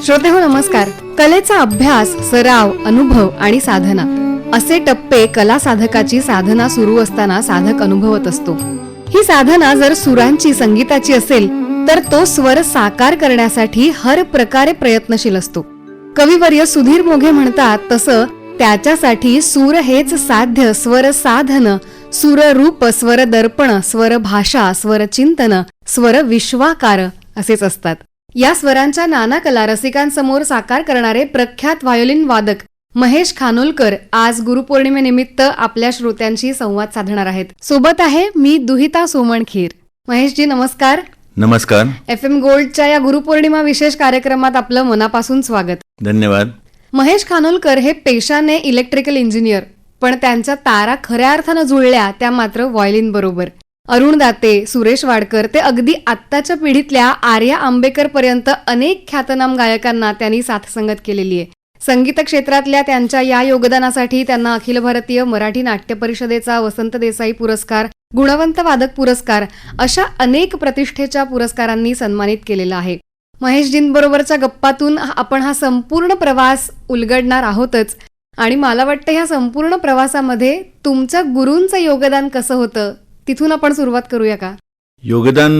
श्रोते हो नमस्कार. कलेचा अभ्यास, सराव, अनुभव आणि साधना असे टप्पे कला साधकाची साधना सुरू असताना साधक अनुभवत असतो. ही साधना जर सुरांची, संगीताची असेल तर तो स्वर साकार करण्यासाठी हर प्रकारे प्रयत्नशील असतो. कविवर्य सुधीर मोघे म्हणतात तसं त्याच्यासाठी सूर हेच साध्य, स्वर साधन, सूर रूप, स्वर दर्पण, स्वर भाषा, स्वर चिंतन, स्वर विश्वाकार असेच असतात. या स्वरांच्या नाना कला रसिकांसमोर साकार करणारे प्रख्यात व्हायोलिन वादक महेश खानोलकर आज गुरुपौर्णिमेनिमित्त आपल्या श्रोत्यांशी संवाद साधणार आहेत. सोबत आहे मी दुहिता सोमणखीर. महेशजी नमस्कार. नमस्कार. FM गोल्डच्या या गुरुपौर्णिमा विशेष कार्यक्रमात आपलं मनापासून स्वागत. धन्यवाद. महेश खानोलकर हे पेशाने इलेक्ट्रिकल इंजिनियर, पण त्यांच्या तारा खऱ्या अर्थानं जुळल्या त्या मात्र व्हायोलिन बरोबर. अरुण दाते, सुरेश वाडकर ते अगदी आत्ताच्या पिढीतल्या आर्या आंबेकर पर्यंत अनेक ख्यातनाम गायकांना त्यांनी साथसंगत केलेली आहे. संगीत क्षेत्रातल्या त्यांच्या या योगदानासाठी त्यांना अखिल भारतीय मराठी नाट्य परिषदेचा वसंत देसाई पुरस्कार, गुणवंत वादक पुरस्कार अशा अनेक प्रतिष्ठेच्या पुरस्कारांनी सन्मानित केलेलं आहे. महेशजींबरोबरच्या गप्पातून आपण हा संपूर्ण प्रवास उलगडणार आहोतच. आणि मला वाटतं ह्या संपूर्ण प्रवासामध्ये तुमच्या गुरूंचं योगदान कसं होतं तिथून आपण सुरुवात करूया का? योगदान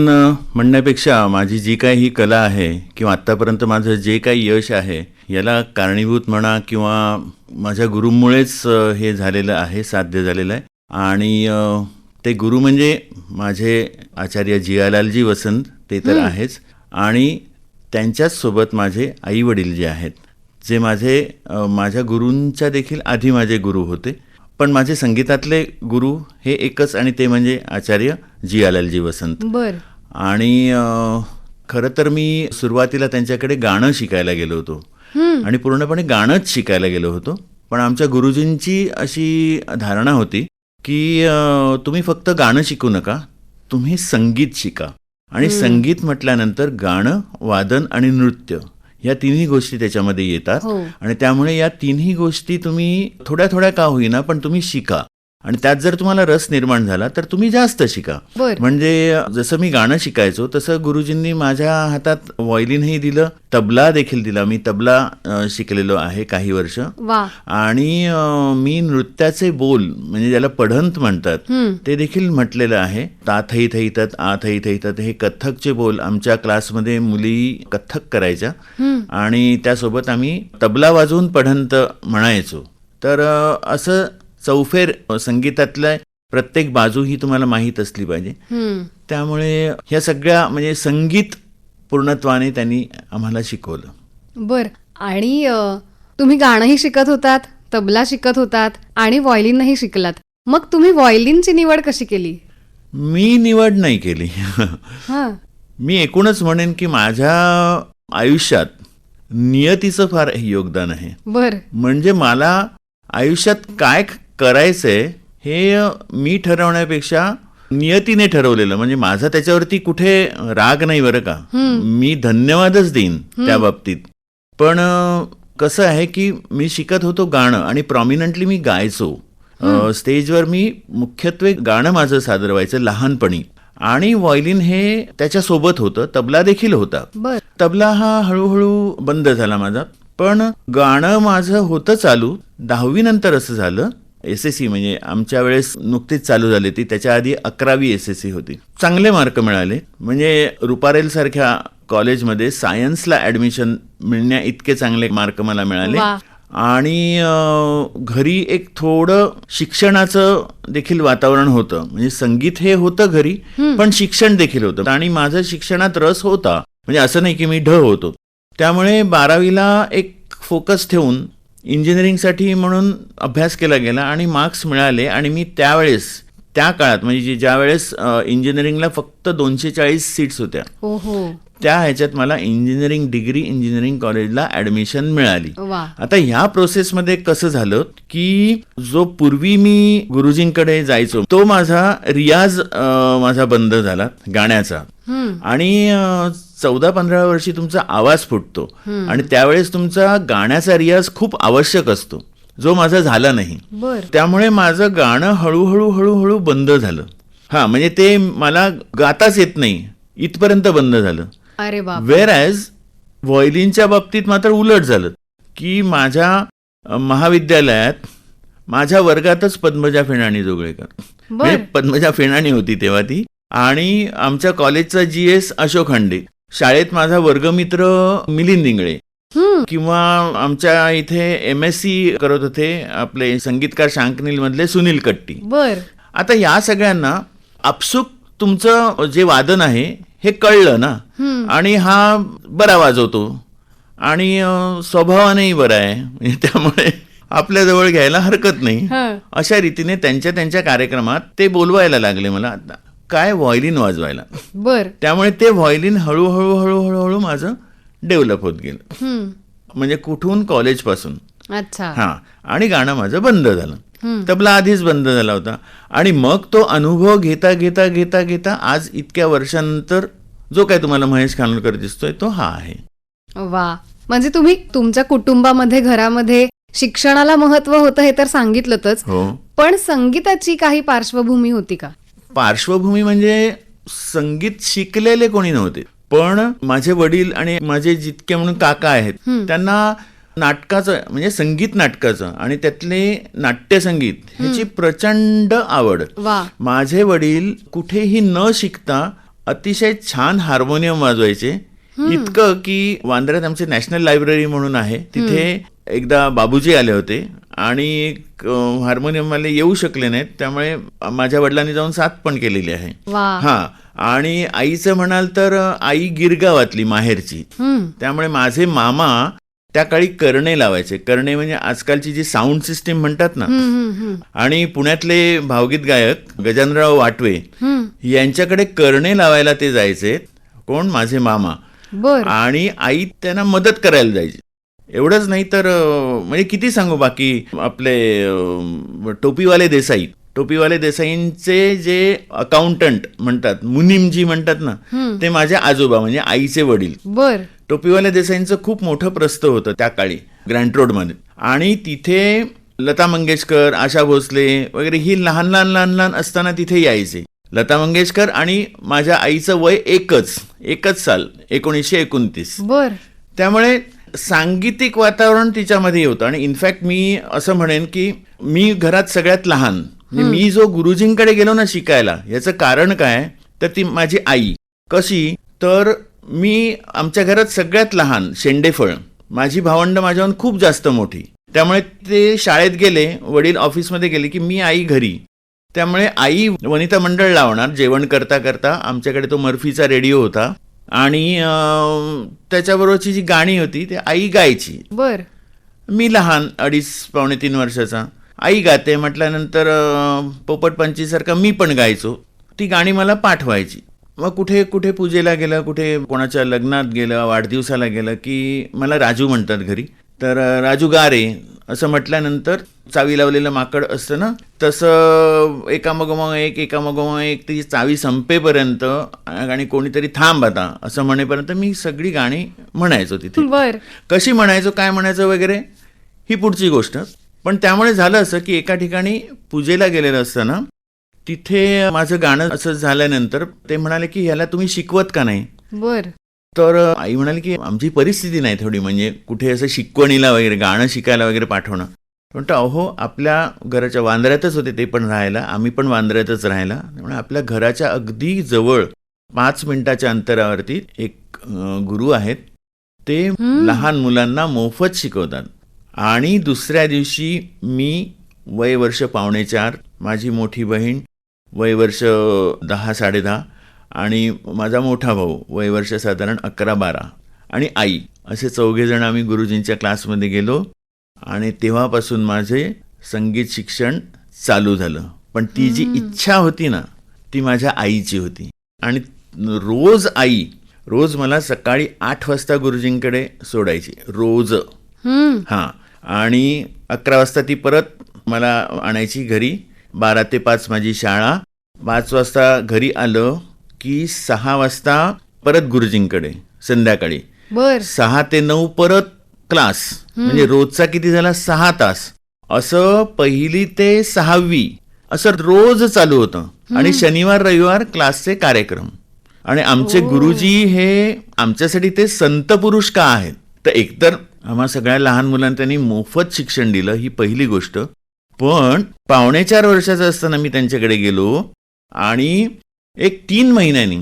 म्हणण्यापेक्षा माझी जी काही ही कला आहे किंवा आत्तापर्यंत माझं जे काही यश आहे याला कारणीभूत म्हणा किंवा माझ्या गुरूंमुळेच हे झालेलं आहे, साध्य झालेलं आहे. आणि ते गुरु म्हणजे माझे आचार्य जियालालजी वसंत ते तर आहेच, आणि त्यांच्याच सोबत माझे आई वडील जे आहेत, जे माझ्या गुरूंच्या देखील आधी माझे गुरु होते. पण माझे संगीतातले गुरु हे एकच, आणि ते म्हणजे आचार्य जियालालजी वसंत. बर. आणि खरं तर मी सुरुवातीला त्यांच्याकडे गाणं शिकायला गेलो होतो आणि पूर्णपणे गाणंच शिकायला गेलो होतो. पण आमच्या गुरुजींची अशी धारणा होती की तुम्ही फक्त गाणं शिकू नका, तुम्ही संगीत शिका. आणि संगीत म्हटल्यानंतर गाणं, वादन आणि नृत्य या तिन्ही गोष्टी त्याच्यामध्ये येतात. आणि त्यामुळे या तिन्ही गोष्टी तुम्ही थोड्या थोड्या का होईना पण तुम्ही शिका, आणि त्यात जर तुम्हाला रस निर्माण झाला तर तुम्ही जास्त शिका. म्हणजे जसं मी गाणं शिकायचो तसं गुरुजींनी माझ्या हातात व्हायोलिनही दिलं, तबला देखील दिला. मी तबला शिकलेलो आहे काही वर्ष. आणि मी नृत्याचे बोल म्हणजे ज्याला पढंत म्हणतात ते देखील म्हटलेलं आहे. ता थई थई तत, आ थई थई तत हे कथ्थकचे बोल आमच्या क्लासमध्ये मुली कथ्थक करायच्या आणि त्यासोबत आम्ही तबला वाजवून पढंत म्हणायचो. तर असं चौफेर संगीतातल्या प्रत्येक बाजू ही तुम्हाला माहीत असली पाहिजे. त्यामुळे ह्या सगळ्या म्हणजे संगीत पूर्णत्वाने त्यांनी आम्हाला शिकवलं. बर. आणि तुम्ही गाणंही शिकत होतात, तबला शिकत होतात आणि व्हायोलिनही शिकलात. मग तुम्ही व्हायोलिनची निवड कशी केली? मी निवड नाही केली. मी एकूणच म्हणेन की माझ्या आयुष्यात नियतीचं फार योगदान आहे. बर. म्हणजे मला आयुष्यात काय करायचंय हे मी ठरवण्यापेक्षा नियतीने ठरवलेलं. म्हणजे माझा त्याच्यावरती कुठे राग नाही बरं का, मी धन्यवादच देईन त्या बाबतीत. पण कसं आहे की मी शिकत होतो गाणं आणि प्रॉमिनंटली मी गायचो. स्टेजवर मी मुख्यत्वे गाणं माझं सादर व्हायचं लहानपणी, आणि व्हायोलिन हे त्याच्यासोबत होतं. तबला देखील होता. तबला हा हळूहळू बंद झाला माझा, पण गाणं माझं होतं चालू. 10वी नंतर असं झालं, SSC म्हणजे आमच्या वेळेस नुकतीच चालू झाली ती, त्याच्या आधी 11वी SSC होती. चांगले मार्क मिळाले. म्हणजे रुपारेल सारख्या कॉलेजमध्ये सायन्सला ऍडमिशन मिळण्या इतके चांगले मार्क मला मिळाले. आणि घरी एक थोडं शिक्षणाचं देखील वातावरण होतं. म्हणजे संगीत हे होतं घरी, पण शिक्षण देखील होतं. आणि माझं शिक्षणात रस होता, म्हणजे असं नाही की मी ढ होतो. त्यामुळे 12वीला एक फोकस ठेवून इंजिनिअरिंगसाठी म्हणून अभ्यास केला गेला आणि मार्क्स मिळाले. आणि मी त्या काळात म्हणजे ज्या वेळेस इंजिनिअरिंगला फक्त 240 सीट्स होत्या, त्या ह्याच्यात मला इंजिनिअरिंग डिग्री इंजिनिअरिंग कॉलेजला ऍडमिशन मिळाली. आता ह्या प्रोसेसमध्ये कसं झालं की जो पूर्वी मी गुरुजींकडे जायचो तो माझा रियाज माझा बंद झाला गाण्याचा. आणि 14-15 वर्षी तुमचा आवाज फुटतो आणि त्यावेळेस तुमचा गाण्याचा रियाज खूप आवश्यक असतो, जो माझा झाला नाही. त्यामुळे माझं गाणं हळूहळू हळूहळू बंद झालं. म्हणजे ते मला गाताच येत नाही इथपर्यंत बंद झालं. अरे बाप. वेअर ॲज व्हायोलिनच्या बाबतीत मात्र उलट झालं की माझ्या महाविद्यालयात माझ्या वर्गातच पद्मजा फेणाणी जोगळेकर, म्हणजे पद्मजा फेणाणी होती तेव्हा ती, आणि आमच्या कॉलेजचा GS अशोक हंडे, शाळेत माझा वर्गमित्र मिलिंद इंगळे, किंवा आमच्या इथे MSc करत होते आपले संगीतकार शांकनील मधले सुनील कट्टी. आता या सगळ्यांना आपसुक तुमचं जे वादन आहे हे कळलं ना, आणि हा बरा वाजवतो आणि स्वभावानेही बरा आहे, त्यामुळे आपल्या जवळ घ्यायला हरकत नाही. अशा रीतीने त्यांच्या त्यांच्या कार्यक्रमात ते बोलवायला लागले मला काय व्हायोलिन वाजवायला. त्यामुळे ते व्हायोलिन हळूहळू हळूहळू हळू माझं डेव्हलप होत गेलं, म्हणजे कुठून कॉलेजपासून. हा, आणि गाणं माझं बंद झालं. तबला आधीच बंद झाला होता, आणि मग तो अनुभव घेता घेता घेता घेता आज इतक्या वर्षांनंतर जो काय तुम्हाला महेश खानोलकर दिसतोय तो हा आहे. वा, म्हणजे तुम्ही तुमच्या कुटुंबामध्ये घरामध्ये शिक्षणाला महत्व होतं हे तर सांगितलंच, पण संगीताची काही पार्श्वभूमी होती का? पार्श्वभूमी म्हणजे संगीत शिकलेले कोणी नव्हते, पण माझे वडील आणि माझे जितके म्हणून काका आहेत त्यांना नाटकाचं म्हणजे संगीत नाटकाचं आणि त्यातले नाट्यसंगीत ह्याची प्रचंड आवड. माझे वडील कुठेही न शिकता अतिशय छान हार्मोनियम वाजवायचे, इतकं की वांद्र्यात आमचे नॅशनल लायब्ररी म्हणून आहे तिथे एकदा बाबूजी आले होते आणि हार्मोनियमवाले येऊ शकले नाहीत, त्यामुळे माझ्या वडिलांनी जाऊन साथ पण केलेली आहे. हा, आणि आईचं म्हणाल तर आई गिरगावातली माहेरची, त्यामुळे माझे मामा त्या काळी करणे लावायचे. करणे म्हणजे आजकालची जी साऊंड सिस्टीम म्हणतात ना, आणि पुण्यातले भावगीत गायक गजाननराव वाटवे यांच्याकडे करणे लावायला ते जायचे. कोण? माझे मामा. आणि आई त्यांना मदत करायला जायची. एवढंच नाही तर म्हणजे किती सांगू, बाकी आपले टोपीवाले देसाईंचे जे अकाउंटंट म्हणतात, मुनीमजी म्हणतात ना, ते माझे आजोबा म्हणजे आईचे वडील. टोपीवाले देसाईंचं खूप मोठं प्रस्थ होतं त्या काळी ग्रँट रोडमध्ये, आणि तिथे लता मंगेशकर, आशा भोसले वगैरे ही लहान लहान लहान लहान असताना तिथे यायचे. लता मंगेशकर आणि माझ्या आईचं वय एकच साल, 1929. त्यामुळे सांगीतिक वातावरण तिच्यामध्ये होतं. आणि इनफॅक्ट मी असं म्हणेन की मी घरात सगळ्यात लहान, मी जो गुरुजींकडे गेलो ना शिकायला, याचं कारण काय तर ती माझी आई. कशी तर मी आमच्या घरात सगळ्यात लहान शेंडेफळ, माझी भावंड माझ्याहून खूप जास्त मोठी, त्यामुळे ते शाळेत गेले, वडील ऑफिसमध्ये गेले की मी आई घरी. त्यामुळे आई वनिता मंडळ लावणार जेवण करता करता. आमच्याकडे तो मर्फीचा रेडिओ होता आणि त्याच्याबरोबरची जी गाणी होती ते आई गायची. मी लहान 2.5-3 वर्षाचा, आई गाते म्हटल्यानंतर पोपट पंचीसारखा मी पण गायचो. ती गाणी मला पाठवायची. मग कुठे कुठे पूजेला गेलं, कुठे कोणाच्या लग्नात गेलं, वाढदिवसाला गेलं की मला राजू म्हणतात घरी, तर राजू गा रे असं म्हटल्यानंतर चावी लावलेलं माकड असतं ना, तसं एकामागोमाग एक ती चावी संपेपर्यंत आणि कोणीतरी थांब आता असं म्हणेपर्यंत मी सगळी गाणी म्हणायचो तिथे. कशी म्हणायचो, काय म्हणायचं वगैरे ही पुढची गोष्ट. पण त्यामुळे झालं असं की एका ठिकाणी पूजेला गेलेलं असताना तिथे माझं गाणं असं झाल्यानंतर ते म्हणाले की ह्याला तुम्ही शिकवत का नाही. तर आई म्हणाली की आमची परिस्थिती नाही थोडी, म्हणजे कुठे असं शिकवणीला वगैरे गाणं शिकायला वगैरे पाठवणं. म्हणतो अहो आपल्या घराच्या वांद्र्यातच होते ते पण राहायला, आम्ही पण वांद्र्यातच राहायला, त्यामुळे आपल्या घराच्या अगदी जवळ 5 मिनिटाच्या अंतरावरती एक गुरु आहेत, ते लहान मुलांना मोफत शिकवतात. आणि दुसऱ्या दिवशी मी वय वर्ष 4.5, माझी मोठी बहीण वय वर्ष 10-10.5 आणि माझा मोठा भाऊ वय वर्ष साधारण 11-12 आणि आई, असे 4 जण आम्ही गुरुजींच्या क्लासमध्ये गेलो. आणि तेव्हापासून माझे संगीत शिक्षण चालू झालं. पण ती जी इच्छा होती ना ती माझ्या आईची होती. आणि रोज मला सकाळी 8 वाजता गुरुजींकडे सोडायची रोज. हां, आणि 11 वाजता ती परत मला आणायची घरी. 12 ते 5 माझी शाळा. 5 वाजता घरी आलं की 6 वाजता परत गुरुजींकडे संध्याकाळी. 6 ते 9 परत क्लास. म्हणजे रोजचा किती झाला 6 तास. असं 1ली ते 6वी असं रोज चालू होतं. आणि शनिवार रविवार क्लासचे कार्यक्रम आणि आमचे गुरुजी हे आमच्यासाठी ते संत पुरुष का आहेत. तर एकतर आम्हा सगळ्या लहान मुलांना त्यांनी मोफत शिक्षण दिलं, ही पहिली गोष्ट. पण 4.5 वर्षाचा असताना मी त्यांच्याकडे गेलो आणि एक 3 महिन्यांनी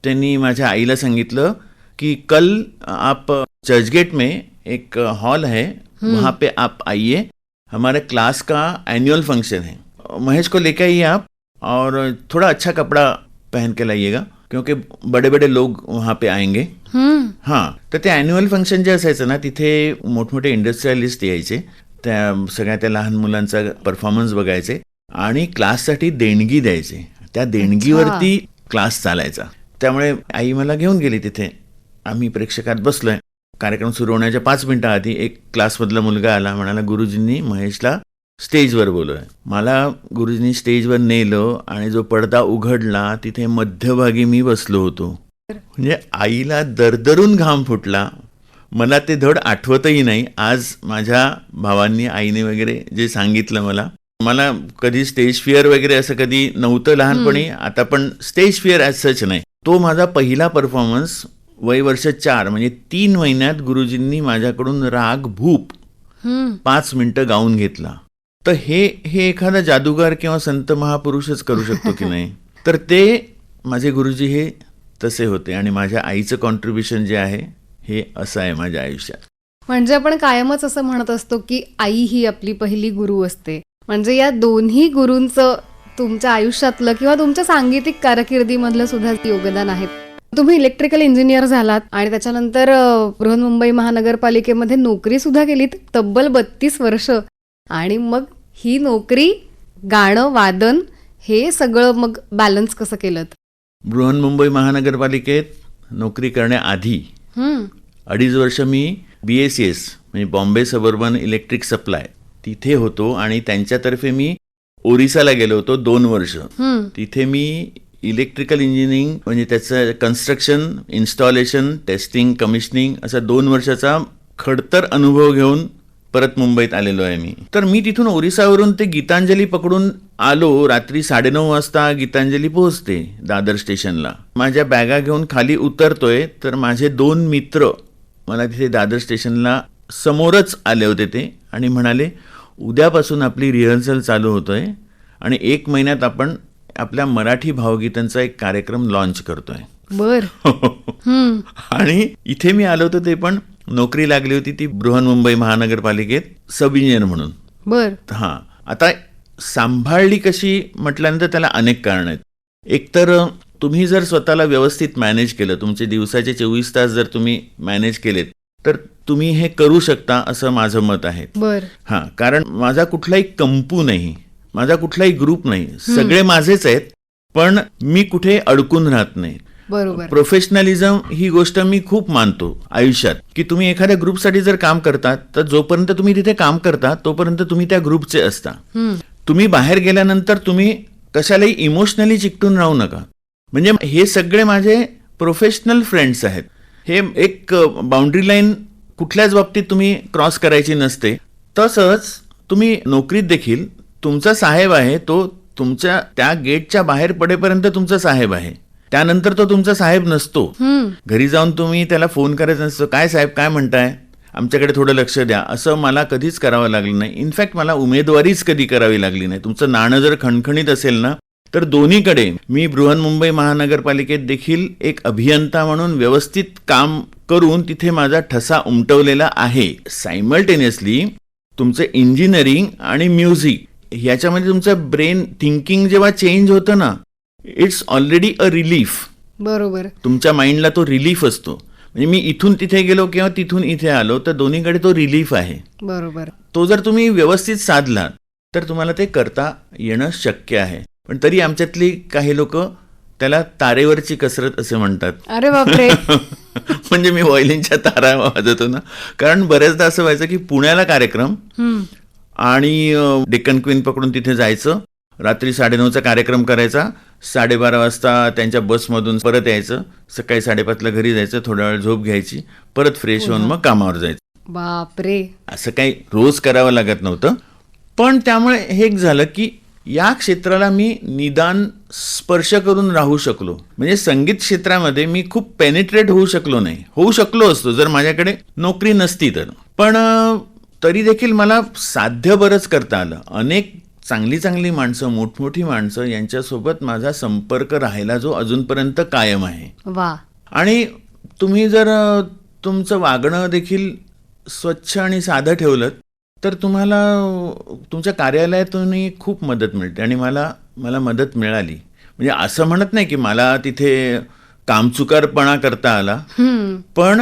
त्यांनी माझ्या आईला सांगितलं की कल आप चर्चगेट में एक हॉल है, वहाँ पे आप आइए, हमारे क्लास का एनुअल फंक्शन है, महेश को लेके आइए आप और थोड़ा अच्छा कपड़ा पहन के लाइएगा क्योंकि बड़े बड़े लोग वहाँ पे आएंगे. हां, तर ते ॲन्युअल फंक्शन जे असायचं ना, तिथे मोठमोठे इंडस्ट्रियलिस्ट यायचे, त्या सगळ्या त्या लहान मुलांचा परफॉर्मन्स बघायचे आणि क्लाससाठी देणगी द्यायचे. त्या देणगीवरती क्लास चालायचा. त्यामुळे आई मला घेऊन गेली तिथे. आम्ही प्रेक्षकात बसलोय. कार्यक्रम सुरू होण्याच्या 5 मिनिटं आधी एक क्लासमधला मुलगा आला, म्हणाला गुरुजींनी महेशला स्टेजवर बोलवलंय. मला गुरुजींनी स्टेजवर नेलं आणि जो पडदा उघडला तिथे मध्यभागी मी बसलो होतो. म्हणजे आईला दरदरून घाम फुटला. मला ते धड आठवतही नाही. आज माझ्या भावांनी, आईने वगैरे जे सांगितलं मला कधी स्टेज फिअर वगैरे असं कधी नव्हतं लहानपणी. आता पण स्टेज फिअर ॲज सच नाही. तो माझा पहिला परफॉर्मन्स वय वर्ष 4 म्हणजे 3 महिन्यात गुरुजींनी माझ्याकडून राग भूप 5 मिनिटं गाऊन घेतला. तर हे एखादा जादूगार किंवा संत महापुरुषच करू शकतो की नाही. तर ते माझे गुरुजी हे तसे होते आणि माझ्या आईचं कॉन्ट्रीब्युशन जे आहे हे असं आहे माझ्या आयुष्यात. म्हणजे आपण कायमच असं म्हणत असतो की आई ही आपली पहिली गुरु असते. म्हणजे या दोन्ही गुरूंचं तुमच्या आयुष्यातलं किंवा तुमच्या सांगीतिक कारकिर्दीमधलं सुद्धा योगदान आहे. तुम्ही इलेक्ट्रिकल इंजिनियर झालात आणि त्याच्यानंतर बृहन्मुंबई महानगरपालिकेमध्ये नोकरी सुद्धा केलीत तब्बल 32 वर्ष. आणि मग ही नोकरी, गाणं, वादन हे सगळं मग बॅलन्स कसं केलं? बृहन्मुंबई महानगरपालिकेत नोकरी करण्याआधी 2.5 वर्ष मी BACS म्हणजे बॉम्बे सबर्बन इलेक्ट्रिक सप्लाय तिथे होतो आणि त्यांच्यातर्फे मी ओरिसाला गेलो होतो 2 वर्ष. तिथे मी इलेक्ट्रिकल इंजिनिअरिंग म्हणजे त्याचं कन्स्ट्रक्शन, इन्स्टॉलेशन, टेस्टिंग, कमिशनिंग असा 2 वर्षाचा खडतर अनुभव घेऊन परत मुंबईत आलेलो आहे मी. तर मी तिथून ओरिसावरून ते गीतांजली पकडून आलो. रात्री 9:30 वाजता गीतांजली पोहोचते दादर स्टेशनला. माझ्या बॅगा घेऊन खाली उतरतोय तर माझे 2 मित्र मला तिथे दादर स्टेशनला समोरच आले होते ते आणि म्हणाले उद्यापासून आपली रिहर्सल चालू होतोय आणि 1 महिन्यात आपण आपल्या मराठी भावगीतांचा एक कार्यक्रम लॉन्च करतोय. बर. आणि इथे मी आलो होतो ते पण नोकरी लागली होती ती बृहन्मुंबई महानगरपालिकेत सब इंजिनियर म्हणून. बर. हां, आता सांभाळली कशी म्हटल्यानंतर त्याला अनेक कारण आहेत. एकतर तुम्ही जर स्वतःला व्यवस्थित मॅनेज केलं, तुमचे दिवसाचे 24 तास जर तुम्ही मॅनेज केलेत तर तुम्ही हे करू शकता असं माझं मत आहे. बर. हां, कारण माझा कुठलाही कंपू नाही, माझा कुठलाही ग्रुप नाही, सगळे माझेच आहेत, पण मी कुठे अडकून राहत नाही. बरोबर. प्रोफेशनलिझम ही गोष्ट मी खूप मानतो आयुष्यात, की तुम्ही एखाद्या ग्रुपसाठी जर काम करतात तर जोपर्यंत तुम्ही तिथे काम करता तोपर्यंत तुम्ही त्या ग्रुपचे असता. तुम्ही बाहेर गेल्यानंतर तुम्ही कशालाही इमोशनली चिकटून राहू नका. म्हणजे हे सगळे माझे प्रोफेशनल फ्रेंड्स आहेत. हे एक बाउंड्री लाईन कुठल्याच बाबतीत तुम्ही क्रॉस करायची नसते. तसंच तुम्ही नोकरीत देखील तुमचा साहेब आहे, तो तुमच्या त्या गेटच्या बाहेर पडेपर्यंत तुमचा साहेब आहे, त्यानंतर तो तुमचा साहेब नसतो. घरी जाऊन तुम्ही त्याला फोन करायचा नसतो, काय साहेब काय म्हणताय, आमच्याकडे थोडं लक्ष द्या, असं मला कधीच करावं लागलं नाही. इनफॅक्ट मला उमेदवारीच कधी करावी लागली नाही. तुमचं नाणं जर खणखणीत असेल ना तर दोन्हीकडे मी बृहन्मुंबई महानगरपालिकेत देखील एक अभियंता म्हणून व्यवस्थित काम करून तिथे माझा ठसा उमटवलेला आहे. सायमल्टेनियसली तुमचं इंजिनिअरिंग आणि म्युझिक ह्याच्यामध्ये तुमचं ब्रेन थिंकिंग जेव्हा चेंज होतं ना, इट्स ऑलरेडी अ रिलीफ. बरोबर. तुमच्या माइंडला तो रिलीफ असतो. म्हणजे मी इथून तिथे गेलो किंवा तिथून इथे आलो तर दोन्हीकडे तो रिलीफ आहे. बरोबर. तो जर तुम्ही व्यवस्थित साधला तर तुम्हाला ते करता येणं शक्य आहे. पण तरी आमच्यातली काही लोक त्याला तारेवरची कसरत असे म्हणतात. अरे बापरे. म्हणजे मी व्हायोलिनच्या तारा वाजवतो ना, कारण बऱ्याचदा असं व्हायचं की पुण्याला कार्यक्रम आणि डेक्कन क्वीन पकडून तिथे जायचं, रात्री 9:30चा कार्यक्रम करायचा, 12:30 वाजता त्यांच्या बसमधून परत यायचं, सकाळी 5:30ला घरी जायचं, थोडा वेळ झोप घ्यायची, परत फ्रेश होऊन मग कामावर जायचं. बापरे. असं काही रोज करावं लागत नव्हतं. पण त्यामुळे हे एक झालं की या क्षेत्राला मी निदान स्पर्श करून राहू शकलो. म्हणजे संगीत क्षेत्रामध्ये मी खूप पेनिट्रेट होऊ शकलो नाही. होऊ शकलो असतो जर माझ्याकडे नोकरी नसती तर. पण तरी देखील मला साध्य बरंच करता आलं. अनेक चांगली चांगली माणसं, मोठमोठी माणसं यांच्यासोबत माझा संपर्क राहिला जो अजूनपर्यंत कायम आहे. वा. आणि तुम्ही जर तुमचं वागणं देखील स्वच्छ आणि साधं ठेवलं तर तुम्हाला तुमच्या कार्यालयातूनही खूप मदत मिळते. आणि मला मदत मिळाली. म्हणजे असं म्हणत नाही की मला तिथे कामचुकारपणा करता आला, पण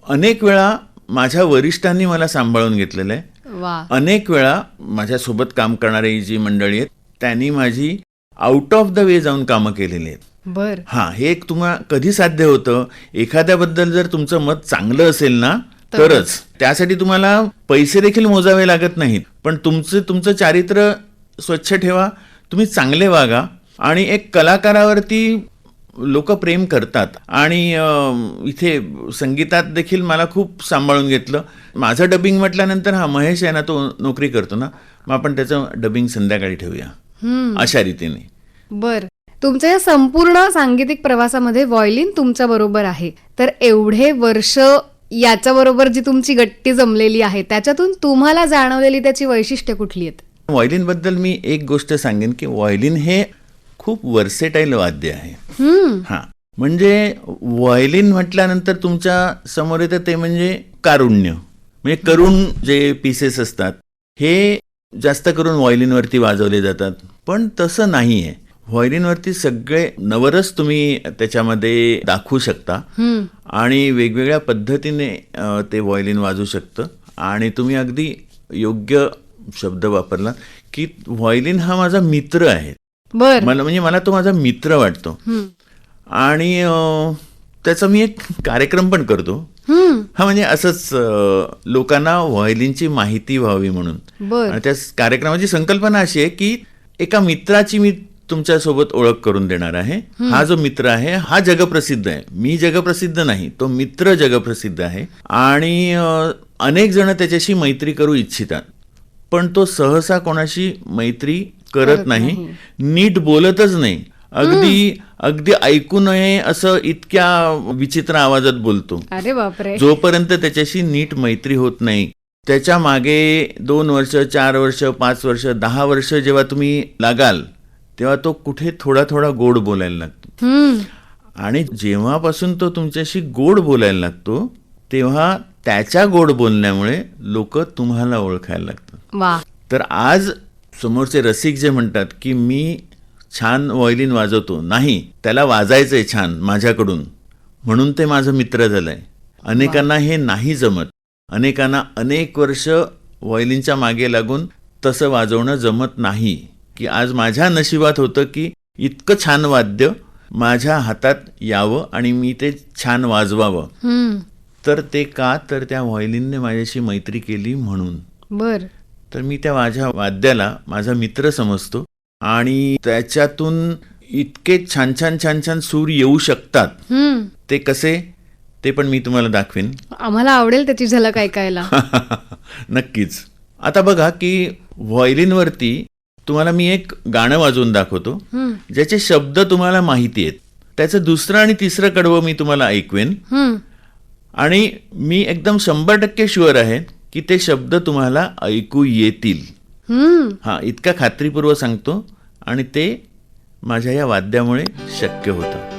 अनेक वेळा माझ्या वरिष्ठांनी मला सांभाळून घेतलेलं आहे. वा. अनेक वेळा माझ्यासोबत काम करणारी जी मंडळी आहेत त्यांनी माझी आउट ऑफ द वे जाऊन कामं केलेली आहेत. बर. हा, हे एक तुम्हाला कधी साध्य होतं, एखाद्याबद्दल जर तुमचं मत चांगलं असेल ना तरच. त्यासाठी तुम्हाला पैसे देखील मोजावे लागत नाहीत, पण तुमचं चारित्र्य स्वच्छ ठेवा, तुम्ही चांगले वागा. आणि एक कलाकारावरती लोक प्रेम करतात. आणि इथे संगीतात देखील मला खूप सांभाळून घेतलं. माझं डबिंग म्हटल्यानंतर हा महेश आहे ना, तो नोकरी करतो ना, मग आपण त्याचं डबिंग संध्याकाळी ठेवूया, अशा रीतीने. बर. तुमच्या या संपूर्ण सांगीतिक प्रवासामध्ये व्हायोलिन तुमच्या बरोबर आहे, तर एवढे वर्ष याच्याबरोबर जी तुमची गट्टी जमलेली आहे त्याच्यातून तुम्हाला जाणवलेली त्याची वैशिष्ट्य कुठली आहेत? व्हायोलिन बद्दल मी एक गोष्ट सांगेन की व्हायोलिन हे खूप वर्सेटाईल वाद्य आहे. हा, म्हणजे व्हायोलिन म्हटल्यानंतर तुमच्या समोर येतं ते म्हणजे कारुण्य. म्हणजे करुण जे पीसेस असतात हे जास्त करून व्हायोलिनवरती वाजवले जातात, पण तसं नाही आहे. व्हायोलिनवरती सगळे नवरस तुम्ही त्याच्यामध्ये दाखवू शकता आणि वेगवेगळ्या पद्धतीने ते व्हायोलिन वाजू शकतं. आणि तुम्ही अगदी योग्य शब्द वापरला की व्हायोलिन हा माझा मित्र आहे. मला तो माझा मित्र वाटतो. आणि त्याचा मी एक कार्यक्रम पण करतो. हा, म्हणजे असंच लोकांना व्हायोलिनची माहिती व्हावी म्हणून. आणि त्या कार्यक्रमाची संकल्पना अशी आहे की एका मित्राची मी तुमच्यासोबत ओळख करून देणार आहे. हा जो मित्र आहे हा जगप्रसिद्ध आहे. मी जगप्रसिद्ध नाही, तो मित्र जगप्रसिद्ध आहे. आणि अनेक जण त्याच्याशी मैत्री करू इच्छितात, पण तो सहसा कोणाशी मैत्री करत नाही, नीट बोलतच नाही. अगदी ऐकू नये असं इतक्या विचित्र आवाजात बोलतो. अरे बापरे. जोपर्यंत त्याच्याशी नीट मैत्री होत नाही, त्याच्या मागे 2 वर्ष, 4 वर्ष, 5 वर्ष, 10 वर्ष जेव्हा तुम्ही लागाल तेव्हा तो कुठे थोडा थोडा गोड बोलायला लागतो. आणि जेव्हापासून तो तुमच्याशी गोड बोलायला लागतो तेव्हा त्याच्या गोड बोलण्यामुळे लोक तुम्हाला ओळखायला लागतात. तर आज समोरचे रसिक जे म्हणतात की मी छान व्हायोलिन वाजवतो, नाही, त्याला वाजायचंय छान माझ्याकडून, म्हणून ते माझं मित्र झालंय. अनेकांना हे नाही जमत. अनेकांना अनेक वर्ष व्हायोलिनच्या मागे लागून तसं वाजवणं जमत नाही. की आज माझ्या नशिबात होतं की इतकं छान वाद्य माझ्या हातात यावं आणि मी ते छान वाजवावं. तर ते का, तर त्या व्हायोलिनने माझ्याशी मैत्री केली म्हणून. बर. तर मी त्या माझ्या वाद्याला माझा मित्र समजतो आणि त्याच्यातून इतके छान छान छान छान सूर येऊ शकतात. ते कसे, ते पण मी तुम्हाला दाखवेन. आम्हाला आवडेल त्याची झलक ऐकायला. नक्कीच. आता बघा की व्हायोलिनवरती तुम्हाला मी एक गाणं वाजवून दाखवतो ज्याचे शब्द तुम्हाला माहिती आहेत. त्याचं दुसरं आणि तिसरं कडवं मी तुम्हाला ऐकवेन आणि मी एकदम 100% शुअर आहे की ते शब्द तुम्हाला ऐकू येतील. हा, इतका खात्रीपूर्वक सांगतो. आणि ते माझ्या या वाद्यामुळे शक्य होतं.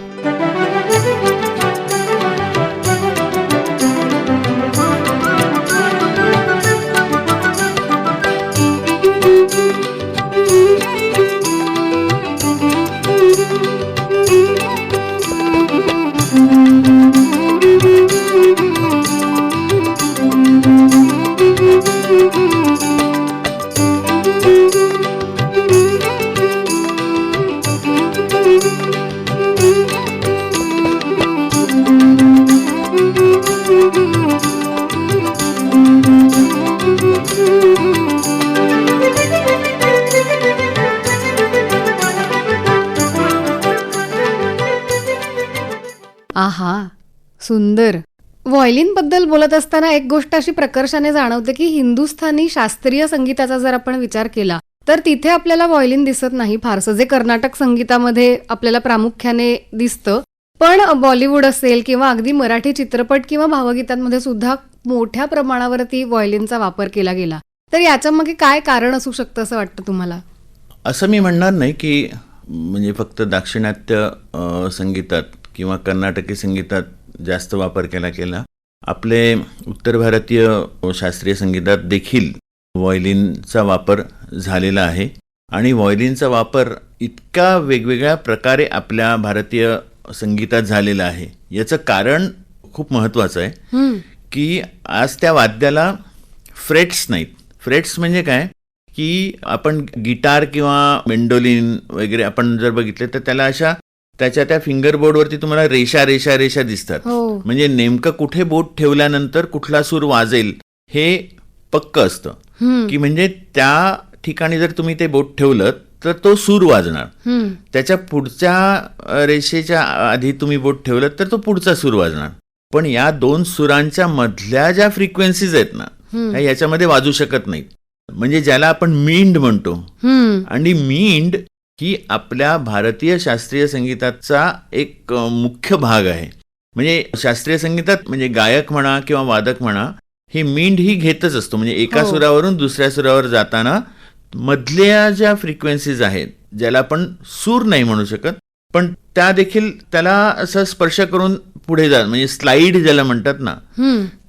आहा, सुंदर. व्हायोलिन बद्दल बोलत असताना एक गोष्ट अशी प्रकर्षाने जाणवते की हिंदुस्थानी शास्त्रीय संगीताचा जर आपण विचार केला तर तिथे आपल्याला व्हायोलिन दिसत नाही फारसं, जे कर्नाटक संगीतामध्ये आपल्याला प्रामुख्याने दिसतं. पण बॉलिवूड असेल किंवा अगदी मराठी चित्रपट किंवा भावगीतांमध्ये सुद्धा मोठ्या प्रमाणावरती व्हायोलिनचा वापर केला गेला. तर याच्या मागे काय कारण असू शकतं असं वाटतं तुम्हाला? असं मी म्हणणार नाही की म्हणजे फक्त दाक्षिणात्य संगीतात किंवा कर्नाटकी संगीतात जास्त वापर केला. आपले उत्तर भारतीय शास्त्रीय संगीतात देखील व्हायोलिनचा वापर झालेला आहे आणि व्हायोलिनचा वापर इतका वेगवेगळ्या प्रकारे आपल्या भारतीय संगीतात झालेला आहे. याचं कारण खूप महत्त्वाचं आहे की आज त्या वाद्याला फ्रेट्स नाहीत. फ्रेट्स म्हणजे काय की आपण गिटार किंवा मेंडोलिन वगैरे आपण जर बघितले तर त्याला अशा त्याच्या त्या फिंगरबोर्डवरती तुम्हाला रेषा रेषा रेषा दिसतात. म्हणजे नेमकं कुठे बोट ठेवल्यानंतर कुठला सूर वाजेल हे पक्क असतं की म्हणजे त्या ठिकाणी जर तुम्ही ते बोट ठेवलं तर तो सूर वाजणार. त्याच्या पुढच्या रेषेच्या आधी तुम्ही बोट ठेवलं तर तो पुढचा सूर वाजणार. पण या दोन सुरांच्या मधल्या ज्या फ्रिक्वेन्सीज आहेत ना ह्या याच्यामध्ये वाजू शकत नाहीत. म्हणजे ज्याला आपण मींड म्हणतो. आणि मींड ही आपल्या भारतीय शास्त्रीय संगीताचा एक मुख्य भाग आहे. म्हणजे शास्त्रीय संगीतात म्हणजे गायक म्हणा किंवा वादक म्हणा हे मींड ही घेतच असतो. म्हणजे एका सुरावरून दुसऱ्या सुरावर जाताना मधल्या ज्या फ्रिक्वेन्सीज आहेत ज्याला आपण सूर नाही म्हणू शकत पण त्या देखील त्याला असं स्पर्श करून पुढे जा म्हणजे स्लाइड ज्याला म्हणतात ना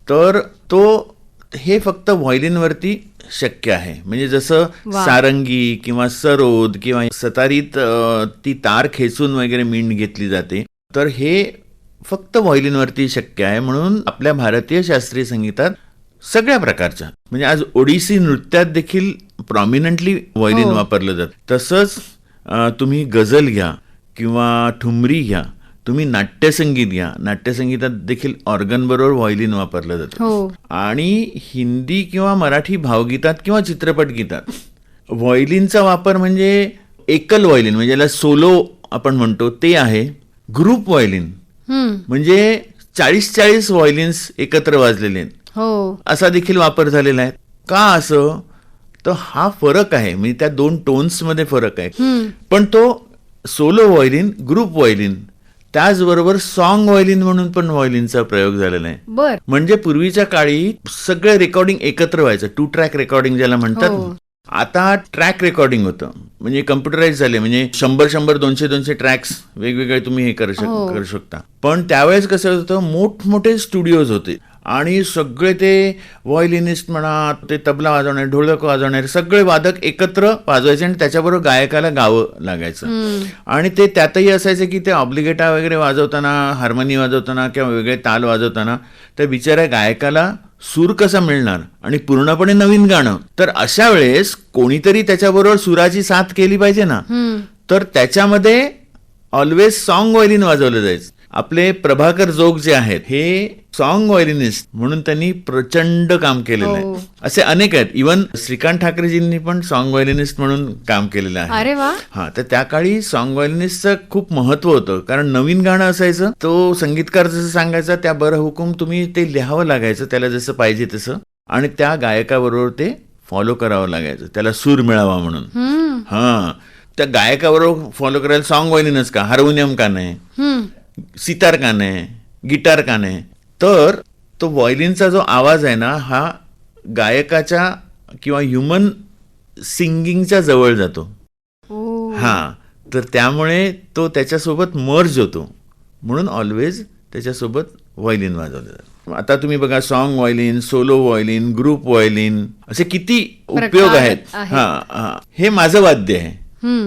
तर तो हे फक्त व्हायोलिनवरती शक्य आहे. म्हणजे जसं सारंगी किंवा सरोद किंवा सतारीत ती तार खेचून वगैरे मींड घेतली जाते तर हे फक्त व्हायोलिनवरती शक्य आहे. म्हणून आपल्या भारतीय शास्त्रीय संगीतात सगळ्या प्रकारच्या म्हणजे आज ओडिसी नृत्यात देखील प्रॉमिनंटली व्हायोलिन वापरलं जातं. तसंच तुम्ही गझल घ्या किंवा ठुमरी घ्या, तुम्ही नाट्यसंगीत घ्या, नाट्यसंगीतात देखील ऑर्गन बरोबर व्हायोलिन वापरलं जातं. आणि हिंदी किंवा मराठी भावगीतात किंवा चित्रपट गीतात व्हायोलिनचा वापर म्हणजे एकल व्हायोलिन म्हणजे ज्याला सोलो आपण म्हणतो ते आहे. ग्रुप व्हायोलिन म्हणजे 40 व्हायोलिन्स एकत्र वाजलेले आहेत असा देखील वापर झालेला आहे. का असं तर हा फरक आहे म्हणजे त्या दोन टोन्समध्ये फरक आहे. पण तो सोलो व्हायोलिन, ग्रुप व्हायोलिन त्याचबरोबर सॉन्ग व्हायोलिन म्हणून पण व्हायोलिनचा प्रयोग झालेला आहे. म्हणजे पूर्वीच्या काळी सगळं रेकॉर्डिंग एकत्र व्हायचं. 2 ट्रॅक रेकॉर्डिंग ज्याला म्हणतात. आता ट्रॅक रेकॉर्डिंग होतं म्हणजे कम्प्युटराइज झाले म्हणजे 100 200 ट्रॅक्स वेगवेगळे तुम्ही हे करू शकता. पण त्यावेळेस कसं होतं मोठमोठे स्टुडिओज होते आणि सगळे ते व्हायोलिनिस्ट म्हणा ते तबला वाजवणारे ढोलक वाजवणारे सगळे वादक एकत्र वाजवायचे आणि त्याच्याबरोबर गायकाला गावं लागायचं. आणि ते त्यातही असायचं की ते ऑब्लिगेटा वगैरे वाजवताना हार्मोनी वाजवताना किंवा वेगळे ताल वाजवताना त्या बिचाऱ्या गायकाला सूर कसा मिळणार आणि पूर्णपणे नवीन गाणं. तर अशा वेळेस कोणीतरी त्याच्याबरोबर सुराची साथ केली पाहिजे ना. तर त्याच्यामध्ये ऑलवेज सॉन्ग व्हायोलिन वाजवलं जायचं. आपले प्रभाकर जोग जे आहेत हे सॉन्ग व्हायोलिनिस्ट म्हणून त्यांनी प्रचंड काम केलेलं आहे. असे अनेक आहेत. इव्हन श्रीकांत ठाकरेजींनी पण सॉन्ग व्हायोलिनिस्ट म्हणून काम केलेलं आहे. अरे वा. हा तर त्या काळी सॉन्ग व्हायोलिनिस्टचं खूप महत्व होतं कारण नवीन गाणं असायचं. तो संगीतकार जसं सांगायचा त्या बरं हुकूम तुम्ही ते लिहावं लागायचं त्याला जसं पाहिजे तसं आणि त्या गायकाबरोबर ते फॉलो करावं लागायचं त्याला सूर मिळावा म्हणून. हा त्या गायकाबरोबर फॉलो करायला सॉन्ग व्हायोलिनच का, हार्मोनियम का नाही, सितार का नाही, गिटार का नाही. तर तो व्हायोलिनचा जो आवाज आहे ना हा गायकाच्या किंवा ह्युमन सिंगिंगच्या जवळ जातो. हा तर त्यामुळे तो त्याच्यासोबत मर्ज होतो म्हणून ऑलवेज त्याच्यासोबत व्हायोलिन वाजवलं जातं. आता तुम्ही बघा song violin, solo violin, group violin असे किती उपयोग आहेत. हा हे माझं वाद्य आहे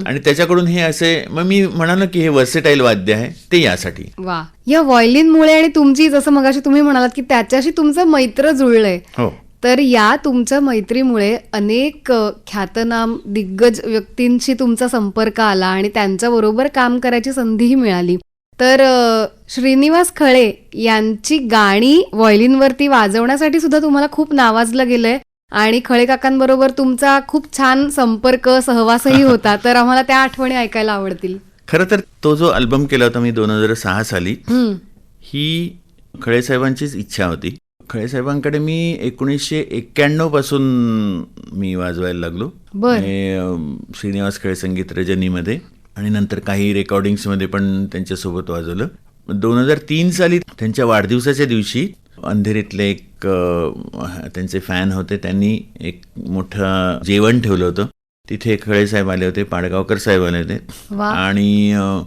आणि त्याच्याकडून हे असे मग मी म्हणालो की हे वर्सेटाईल वाद्य आहे ते यासाठी. वा. या व्हायोलिनमुळे आणि तुमची जसं मगाशी तुम्ही म्हणालात की त्याच्याशी तुमचं मैत्र जुळलंय. तर या तुमच्या मैत्रीमुळे अनेक ख्यातनाम दिग्गज व्यक्तींशी तुमचा संपर्क आला आणि त्यांच्याबरोबर काम करायची संधीही मिळाली. तर श्रीनिवास खळे यांची गाणी व्हायोलिनवरती वाजवण्यासाठी सुद्धा तुम्हाला खूप नावाजलं गेलंय आणि खळे काकांबरोबर तुमचा खूप छान संपर्क सहवासही होता. तर आम्हाला त्या आठवणी ऐकायला आवडतील. खरं तर तो जो अल्बम केला होता मी 2006 साली ही खळे साहेबांचीच इच्छा होती. खळेसाहेबांकडे मी 1991 पासून मी वाजवायला लागलो. बर. श्रीनिवास खळे संगीत रजनीमध्ये आणि नंतर काही रेकॉर्डिंग्समध्ये पण त्यांच्यासोबत वाजवलं. 2003 साली त्यांच्या वाढदिवसाच्या दिवशी अंधेरीतले एक त्यांचे फॅन होते, त्यांनी एक मोठं जेवण ठेवलं होतं. तिथे खळेसाहेब आले होते, पाडगावकर साहेब आले होते वा. आणि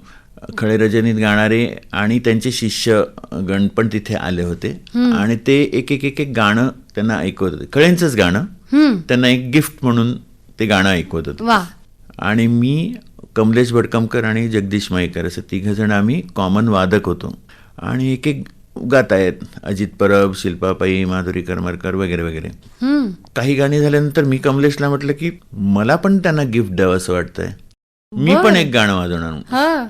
खळे रजनीत गाणारे आणि त्यांचे शिष्य गण पण तिथे आले होते आणि ते एक एक एक एक गाणं त्यांना ऐकवत होते. खळेंचंच गाणं त्यांना एक गिफ्ट म्हणून ते गाणं ऐकवत होते. वा. आणि मी, कमलेश भडकमकर आणि जगदीश माईकर असं तिघजण आम्ही कॉमन वादक होतो आणि एक एक गात आहेत. अजित परब, शिल्पा पै, माधुरी करमरकर वगैरे वगैरे. काही गाणी झाल्यानंतर मी कमलेशला म्हटलं की मला पण त्यांना गिफ्ट द्यावं असं वाटतंय, मी पण एक गाणं वाजवणार. हा.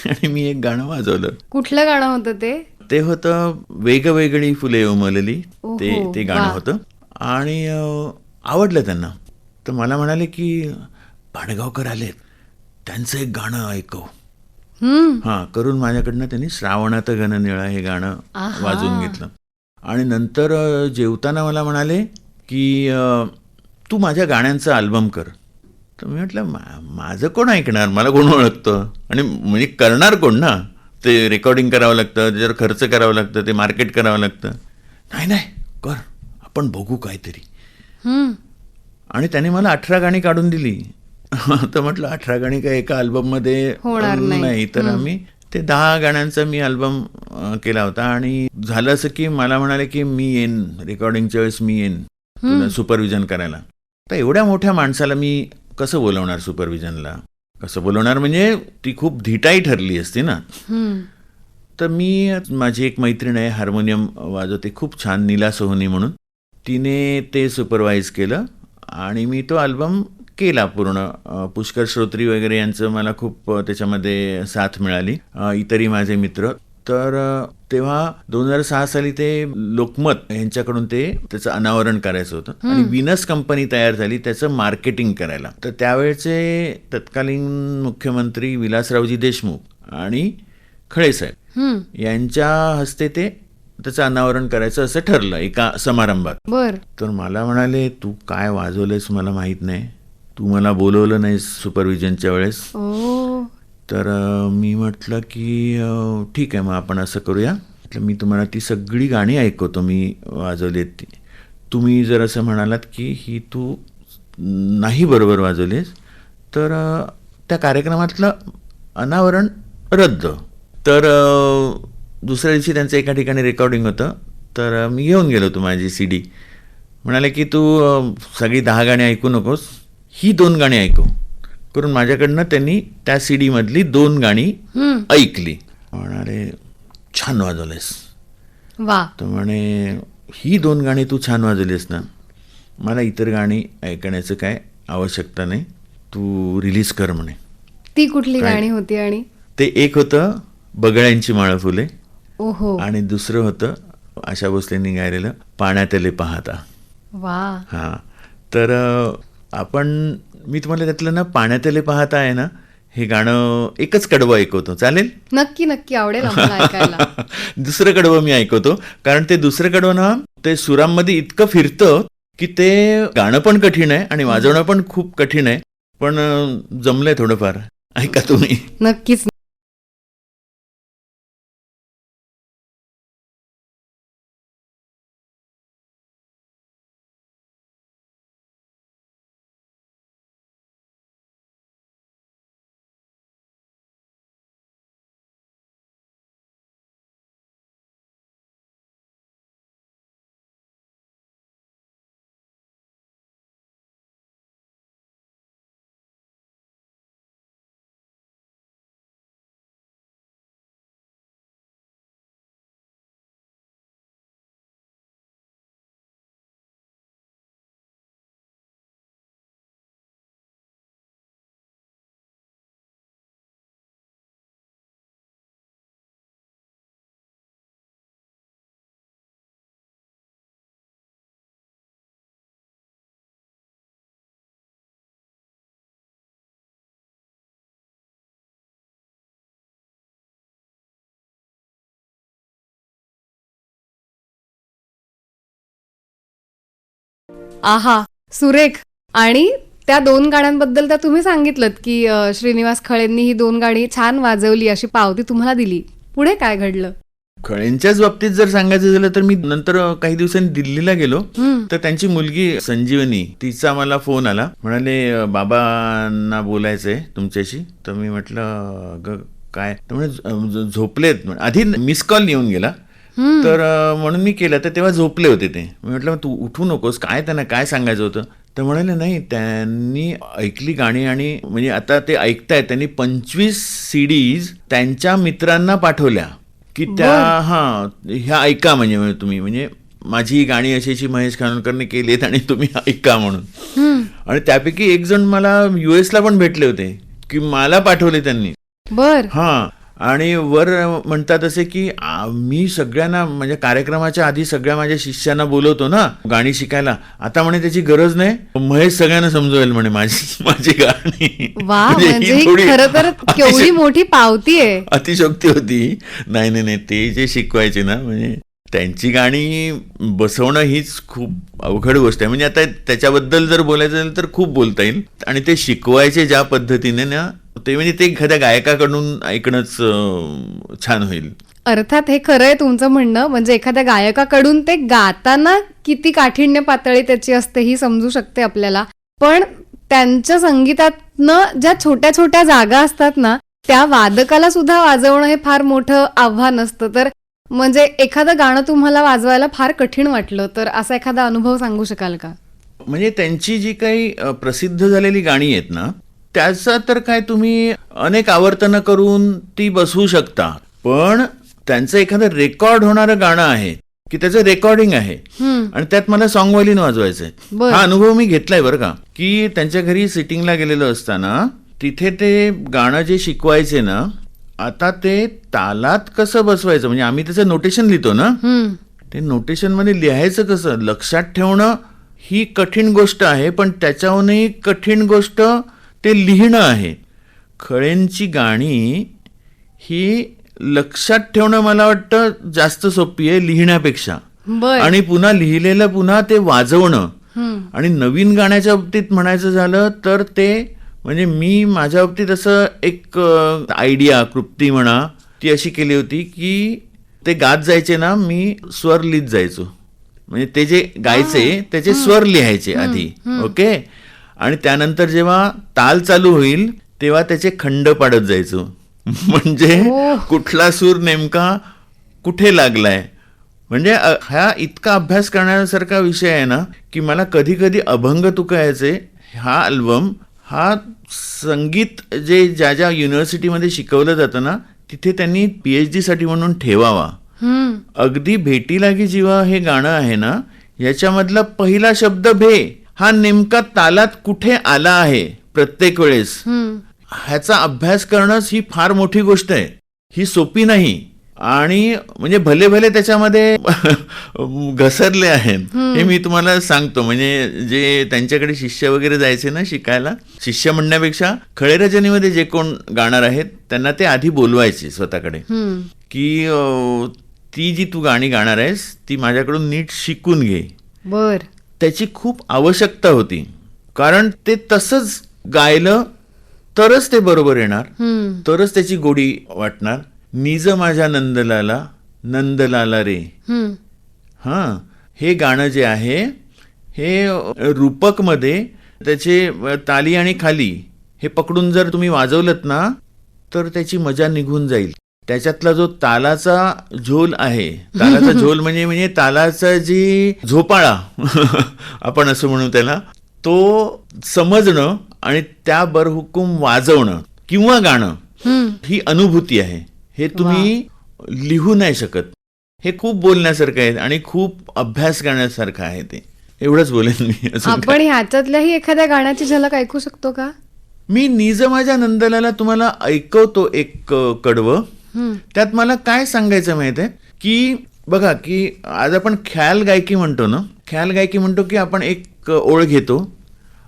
आणि मी एक गाणं वाजवलं. कुठलं गाणं होतं ते? ते होतं वेगवेगळी फुले उमलली. ते ओहो, ते गाणं वा. होतं आणि आवडलं त्यांना. तर मला म्हणाले की पाडगावकर आलेत, त्यांचं एक गाणं ऐकव. हां, करून माझ्याकडनं त्यांनी श्रावणात घननिळा हे गाणं आहा. वाजवून घेतलं. आणि नंतर जेवताना मला म्हणाले की तू माझ्या गाण्यांचा अल्बम कर. तर मी म्हटलं माझं कोण ऐकणार, मला कोण ओळखतं आणि म्हणजे करणार कोण ना. ते रेकॉर्डिंग करावं लागतं, त्याच्यावर खर्च करावं लागतं, ते मार्केट करावं लागतं. नाही नाही कर, आपण बघू काहीतरी. आणि त्याने मला 18 गाणी काढून दिली. तर म्हटलं 18 गाणी काय एका अल्बममध्ये होणार नाही. तर आम्ही ते 10 गाण्यांचा मी अल्बम केला होता. आणि झालं असं की मला म्हणाले की मी येईन रेकॉर्डिंगच्या वेळेस, मी येईन तुला सुपरविजन करायला. तर एवढ्या मोठ्या माणसाला मी कसं बोलवणार सुपरविजनला, कसं बोलवणार, म्हणजे ती खूप धिटाई ठरली असती ना. तर मी, माझी एक मैत्रीण आहे हार्मोनियम वाजवते खूप छान, नीला सोहनी म्हणून, तिने ते सुपरवाईज केलं आणि मी तो अल्बम केला पूर्ण. पुष्कर श्रोत्री वगैरे यांचं मला खूप त्याच्यामध्ये साथ मिळाली, इतरही माझे मित्र. तर तेव्हा 2006 साली ते लोकमत यांच्याकडून त्याचं अनावरण करायचं होतं आणि विनस कंपनी तयार झाली त्याचं मार्केटिंग करायला. तर त्यावेळेचे तत्कालीन मुख्यमंत्री विलासरावजी देशमुख आणि खळेसाहेब यांच्या हस्ते त्याचं अनावरण करायचं असं ठरलं एका समारंभात. बर. तर मला म्हणाले तू काय वाजवलंयस मला माहित नाही, तू मला बोलवलं नाहीस सुपरविजनच्या वेळेस. तर मी म्हटलं की ठीक आहे, मग आपण असं करूया, म्हटलं मी तुम्हाला ती सगळी गाणी ऐकवतो मी वाजवली ती. तुम्ही जर असं म्हणालात की ही तू नाही बरोबर वाजवलीस तर त्या कार्यक्रमातलं अनावरण रद्द. तर दुसऱ्या दिवशी त्यांचं एका ठिकाणी रेकॉर्डिंग होतं. तर मी घेऊन गेलो होतो माझी CD. म्हणाले की तू सगळी 10 गाणी ऐकू नकोस, ही 2 गाणी ऐकव करून माझ्याकडनं त्यांनी त्या CD मधली 2 गाणी ऐकली. म्हणाले छान वाजवलेस. वा. तर म्हणे ही 2 गाणी तू छान वाजवलीस ना, मला इतर गाणी ऐकण्याचं काय आवश्यकता नाही, तू रिलीज कर म्हणे. ती कुठली गाणी होती? आणि ते एक होतं बगळ्यांची माळ फुले. ओहो. आणि दुसरं होतं आशा भोसलेंनी गायलेलं पाण्यातले पाहता. वा. हां, तर मी तुम्हाला त्यातलं ना पाण्यातले पाहता आहे ना, हे गाणं एकच कडवं ऐकवतो, चालेल? नक्की नक्की आवडेल आम्हाला ऐकायला. दुसरं कडवं मी ऐकवतो, कारण ते दुसरं कडवं ना ते सुरांमध्ये इतकं फिरतं की ते गाणं पण कठीण आहे आणि वाजवणं पण खूप कठीण आहे, पण जमलंय थोडंफार. ऐका तुम्ही. नक्कीच. आहा, सुरेख. आणि त्या 2 गाण्यांबद्दल तर तुम्ही सांगितलंत की श्रीनिवास खळेंनी ही 2 गाणी छान वाजवली अशी पावती तुम्हाला दिली. पुढे काय घडलं? खळेंच्याच बाबतीत जर सांगायचं झालं तर मी नंतर काही दिवसांनी दिल्लीला गेलो, तर त्यांची मुलगी संजीवनी, तिचा मला फोन आला. म्हणाले बाबांना बोलायचंय तुमच्याशी. तर मी म्हटलं ग काय? तर म्हणे झोपलेत. आधी मिस कॉल येऊन गेला, तर म्हणून मी केलं, तर तेव्हा झोपले होते ते. मी म्हटलं तू उठू नकोस, काय त्यांना काय सांगायचं होतं? तर म्हणाले नाही, त्यांनी ऐकली गाणी आणि म्हणजे आता ते ऐकतायत. त्यांनी 25 CDs त्यांच्या मित्रांना पाठवल्या की त्या ह्या ऐका म्हणजे तुम्ही, म्हणजे माझी ही गाणी अशी महेश खानोलकरने केलीत आणि तुम्ही ऐका म्हणून. आणि त्यापैकी एक जण मला US ला पण भेटले होते की मला पाठवले त्यांनी. बर. हा. आणि वर म्हणतात असे की मी सगळ्यांना म्हणजे कार्यक्रमाच्या आधी सगळ्या माझ्या शिष्यांना बोलवतो ना गाणी शिकायला, आता म्हणे त्याची गरज नाही, महेश सगळ्यांना समजवेल म्हणे माझी गाणी. वा, म्हणजे म्हणजे ही थोडी खरं तर केवढी मोठी पावती आहे. अतिशोक्ती होती. नाही, ते जे शिकवायचे ना, म्हणजे त्यांची गाणी बसवणं हीच खूप अवघड गोष्ट आहे. म्हणजे आता त्याच्याबद्दल जर बोलायचं झालं तर खूप बोलता येईल. आणि ते शिकवायचे ज्या पद्धतीने ना, ते म्हणजे ते एखाद्या गायकाकडून ऐकणंच छान होईल. अर्थात हे खरं आहे तुमचं म्हणणं. म्हणजे एखाद्या गायकाकडून ते गाताना किती काठिण्य पातळी त्याची असते ही समजू शकते आपल्याला. पण त्यांच्या संगीतातनं ज्या छोट्या छोट्या जागा असतात ना, त्या वादकाला सुद्धा वाजवणं हे फार मोठं आव्हान असतं. तर म्हणजे एखादं गाणं तुम्हाला वाजवायला फार कठीण वाटलं तर असा एखादा अनुभव सांगू शकाल का? म्हणजे त्यांची जी काही प्रसिद्ध झालेली गाणी आहेत ना, त्याचं तर काय तुम्ही अनेक आवर्तनं करून ती बसवू शकता. पण त्यांचं एखादं रेकॉर्ड होणारं गाणं आहे की त्याचं रेकॉर्डिंग आहे आणि त्यात मला सॉन्ग व्हायलिन वाजवायचंय. हा अनुभव मी घेतलाय बरं का. की त्यांच्या घरी सिटिंगला गेलेलो असताना तिथे ते गाणं जे शिकवायचे ना, आता ते तालात कसं बसवायचं, म्हणजे आम्ही त्याचं नोटेशन लिहितो ना, ते नोटेशन मध्ये लिहायचं कसं, लक्षात ठेवणं ही कठीण गोष्ट आहे. पण त्याच्याहूनही कठीण गोष्ट ते लिहिणं आहे. खळेंची गाणी ही लक्षात ठेवणं मला वाटतं जास्त सोपी आहे लिहिण्यापेक्षा. आणि पुन्हा लिहिलेलं पुन्हा ते वाजवणं. आणि नवीन गाण्याच्या बाबतीत म्हणायचं झालं तर ते म्हणजे मी माझ्या बाबतीत असं एक आयडिया कृप्ती म्हणा ती अशी केली होती की ते गात जायचे ना, मी स्वर लिहित जायचो. म्हणजे ते जे गायचे त्याचे स्वर लिहायचे आधी. ओके. आणि त्यानंतर जेव्हा ताल चालू होईल तेव्हा त्याचे खंड पाडत जायचो. म्हणजे कुठला सूर नेमका कुठे लागलाय. म्हणजे हा इतका अभ्यास करण्यासारखा विषय आहे ना की मला कधी कधी अभंग तुकायचे. हा अल्बम हा संगीत जे ज्या ज्या युनिव्हर्सिटीमध्ये शिकवलं जातं ना, तिथे त्यांनी PhD साठी म्हणून ठेवावा. अगदी भेटी लागी जीवा हे गाणं आहे ना, याच्यामधला पहिला शब्द भे हा नेमका तालात कुठे आला आहे प्रत्येक वेळेस, ह्याचा अभ्यास करणंच ही फार मोठी गोष्ट आहे. ही सोपी नाही. आणि म्हणजे भले भले त्याच्यामध्ये घसरले आहेत हे मी तुम्हाला सांगतो. म्हणजे जे त्यांच्याकडे शिष्य वगैरे जायचे ना शिकायला, शिष्य म्हणण्यापेक्षा खळेरजनीमध्ये जे कोण गाणार आहेत त्यांना ते आधी बोलवायचे स्वतःकडे की ती जी तू गाणी गाणार आहेस ती माझ्याकडून नीट शिकून घे. बर. त्याची खूप आवश्यकता होती. कारण ते तसंच गायलं तरच ते बरोबर येणार, तरच त्याची गोडी वाटणार. निज माझ्या नंदलाला नंदलाला रे. हां, हे गाणं जे आहे हे रूपकमध्ये त्याचे ताली आणि खाली हे पकडून जर तुम्ही वाजवलत ना तर त्याची मजा निघून जाईल. त्याच्यातला जो तालाचा झोल आहे, तालाचा झोल म्हणजे तालाचा जी झोपाळा आपण असं म्हणू त्याला, तो समजणं आणि त्या बरहुकूम वाजवणं किंवा गाणं ही अनुभूती आहे. हे तुम्ही लिहू नाही शकत. हे खूप बोलण्यासारखं आहे आणि खूप अभ्यास करण्यासारखं आहे. ते एवढंच बोलेन मी. आपण ह्याच्यातल्याही एखाद्या गाण्याची झलक ऐकू शकतो का? मी निज माझ्या नंदलाला तुम्हाला ऐकवतो एक कडवं. त्यात मला काय सांगायचं माहिती आहे की बघा की आज आपण ख्याल गायकी म्हणतो ना, ख्याल गायकी म्हणतो की आपण एक ओळ घेतो